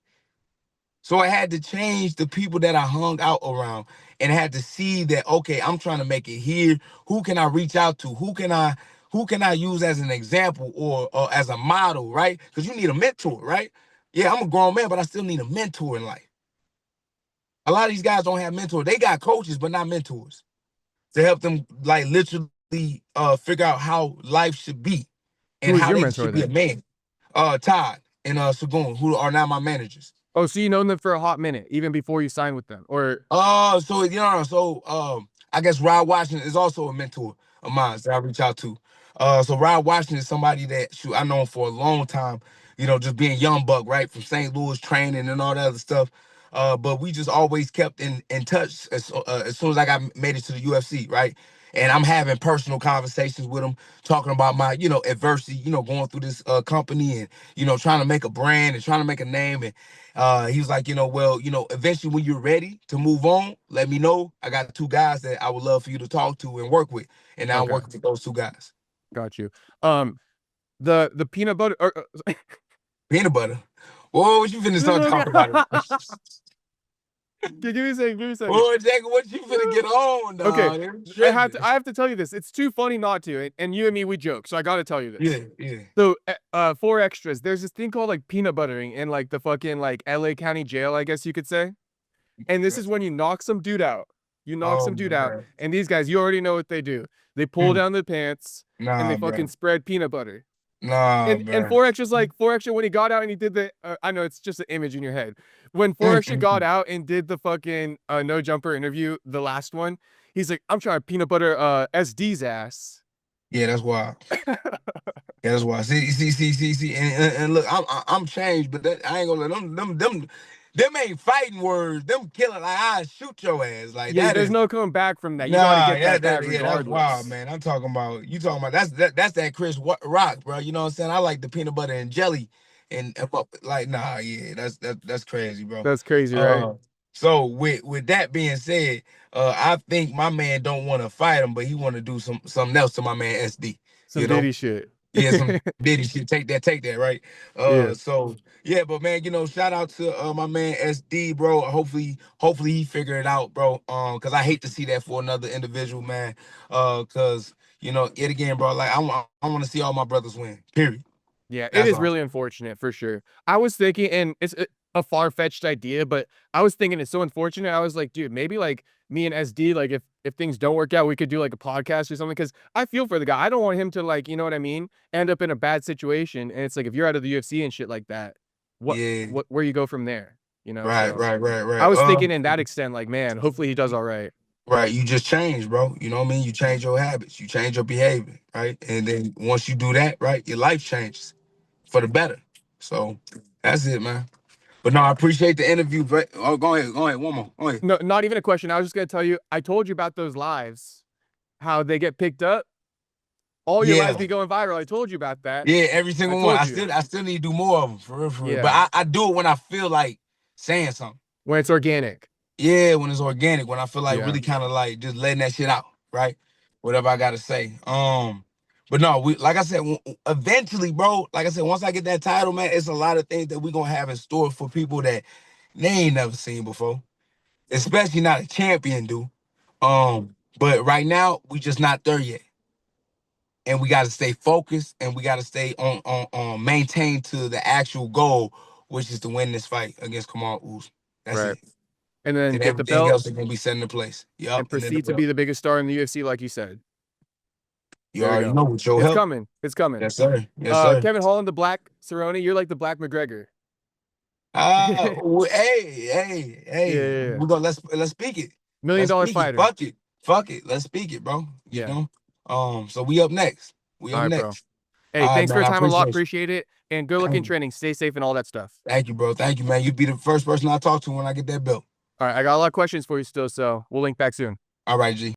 So I had to change the people that I hung out around and had to see that, okay, I'm trying to make it here. Who can I reach out to? Who can I use as an example or as a model, right? Because you need a mentor, right? Yeah, I'm a grown man, but I still need a mentor in life. A lot of these guys don't have mentors. They got coaches, but not mentors to help them like literally figure out how life should be Who and was how your they mentor should be a then? man. Todd and Sagoon, who are now my managers. Oh, so you known them for a hot minute, even before you signed with them, or I guess Rod Washington is also a mentor of mine that I reach out to. So Rod Washington is somebody that I known for a long time, just being young buck, right? From St. Louis training and all that other stuff. But we just always kept in touch as soon as I got made it to the UFC, right? And I'm having personal conversations with him, talking about my, adversity, going through this company and, trying to make a brand and trying to make a name. And he was like, well, eventually when you're ready to move on, let me know. I got two guys that I would love for you to talk to and work with. And now I'm Okay, working with those two guys. got you. The peanut butter. Peanut butter. Whoa, what you finna This start one talking about? give me a second. Give me a second. Whoa, Jacob, what you finna get on, Okay, dog? They're I have tripping. to. I have to tell you this. It's too funny not to. And you and me, we joke. So I got to tell you this. Yeah, yeah. So, for extras, there's this thing called like peanut buttering in like the fucking like LA County Jail, I guess you could say. And this is when you knock some dude out. You knock Oh some my dude out, God. and these guys, you already know what they do. They pull Mm. down their pants and they Nah, fucking bro. spread peanut butter. Nah, And bro. four extras like four extra when he got out and he did the I know it's just an image in your head. When four extra got Mm. out and did the fucking no jumper interview, the last one, he's like, I'm trying to peanut butter SD's ass. Yeah, that's why. Yeah, that's why. See. And look, I'm changed, but I ain't gonna let them ain't fighting words. Them killing like I shoot your ass. Like Yeah, that there's is. no coming back from that. You got to Nah, get yeah, that bag yeah, that's wild, regardless. man. I'm talking about you talking about that's that Chris Rock, bro. You know what I'm saying? I like the peanut butter and jelly, and like nah, yeah, that's crazy, bro. That's crazy, right? Uh, so with that being said, I think my man don't want to fight him, but he want to do something else to my man SD. Some You know? Diddy shit. Yeah, some Diddy shit. Take that, right? Yeah. So yeah, but man, shout out to my man SD, bro. Hopefully he figure it out, bro. Cause I hate to see that for another individual, man. Cause yet again, bro, like I want to see all my brothers win. Period. Yeah, it That's is all. really unfortunate for sure. I was thinking, and it's a far-fetched idea, but I was thinking it's so unfortunate. I was like, dude, maybe like me and SD, like if things don't work out, we could do like a podcast or something. Because I feel for the guy. I don't want him to like, you know what I mean, end up in a bad situation. And it's like if you're out of the UFC and shit like that, what Yeah. where you go from there, you know? Right, So right, right, I right. was thinking in that extent, like, man, hopefully he does all right. Right. You just change, bro. You know what I mean? You change your habits, you change your behavior, right? And then once you do that, right, your life changes for the better. So that's it, man. But no, I appreciate the interview. But go ahead, one more. Go ahead. No, not even a question. I was just gonna tell you. I told you about those lives, how they get picked up. All your lives Yeah, be going viral. I told you about that. yeah, every I single one. told I you. still need to do more of them for real, for real. But Yeah. I do it when I feel like saying something. When it's organic. Yeah, when it's organic, when I feel like Yeah. really kind of like just letting that shit out, right? Whatever I gotta say. But no, we like I said, eventually, bro. Like I said, once I get that title, man, it's a lot of things that we gonna have in store for people that they ain't never seen before, especially not a champion do. But right now, we just not there yet. And we got to stay focused and we got to stay on maintain to the actual goal, which is to win this fight against Kamaru Usman. That's Right. it. And then Then get the everything belt else is gonna be set into place. and Yup, and then the proceed to be belt. the biggest star in the UFC, like you said. You There we already go. know with your It's help. coming. It's coming. Yes, sir. Yes, sir. Kevin Holland, the Black Cerrone, you're like the Black McGregor. Yeah, Hey. yeah, yeah. We go. Let's speak it. Million Let's dollar speak it. fighter. Fuck it. Let's speak it, bro. Yeah. So we up next. We All up right, bro. next. Hey, All right, thanks for man. your I time a lot. appreciate you. Appreciate it. And good luck in Thank you. training. Stay safe and all that stuff. Thank you, bro. Thank you, man. You be the first person I talk to when I get that belt. All right, I got a lot of questions for you still, so we'll link back soon. All right, G.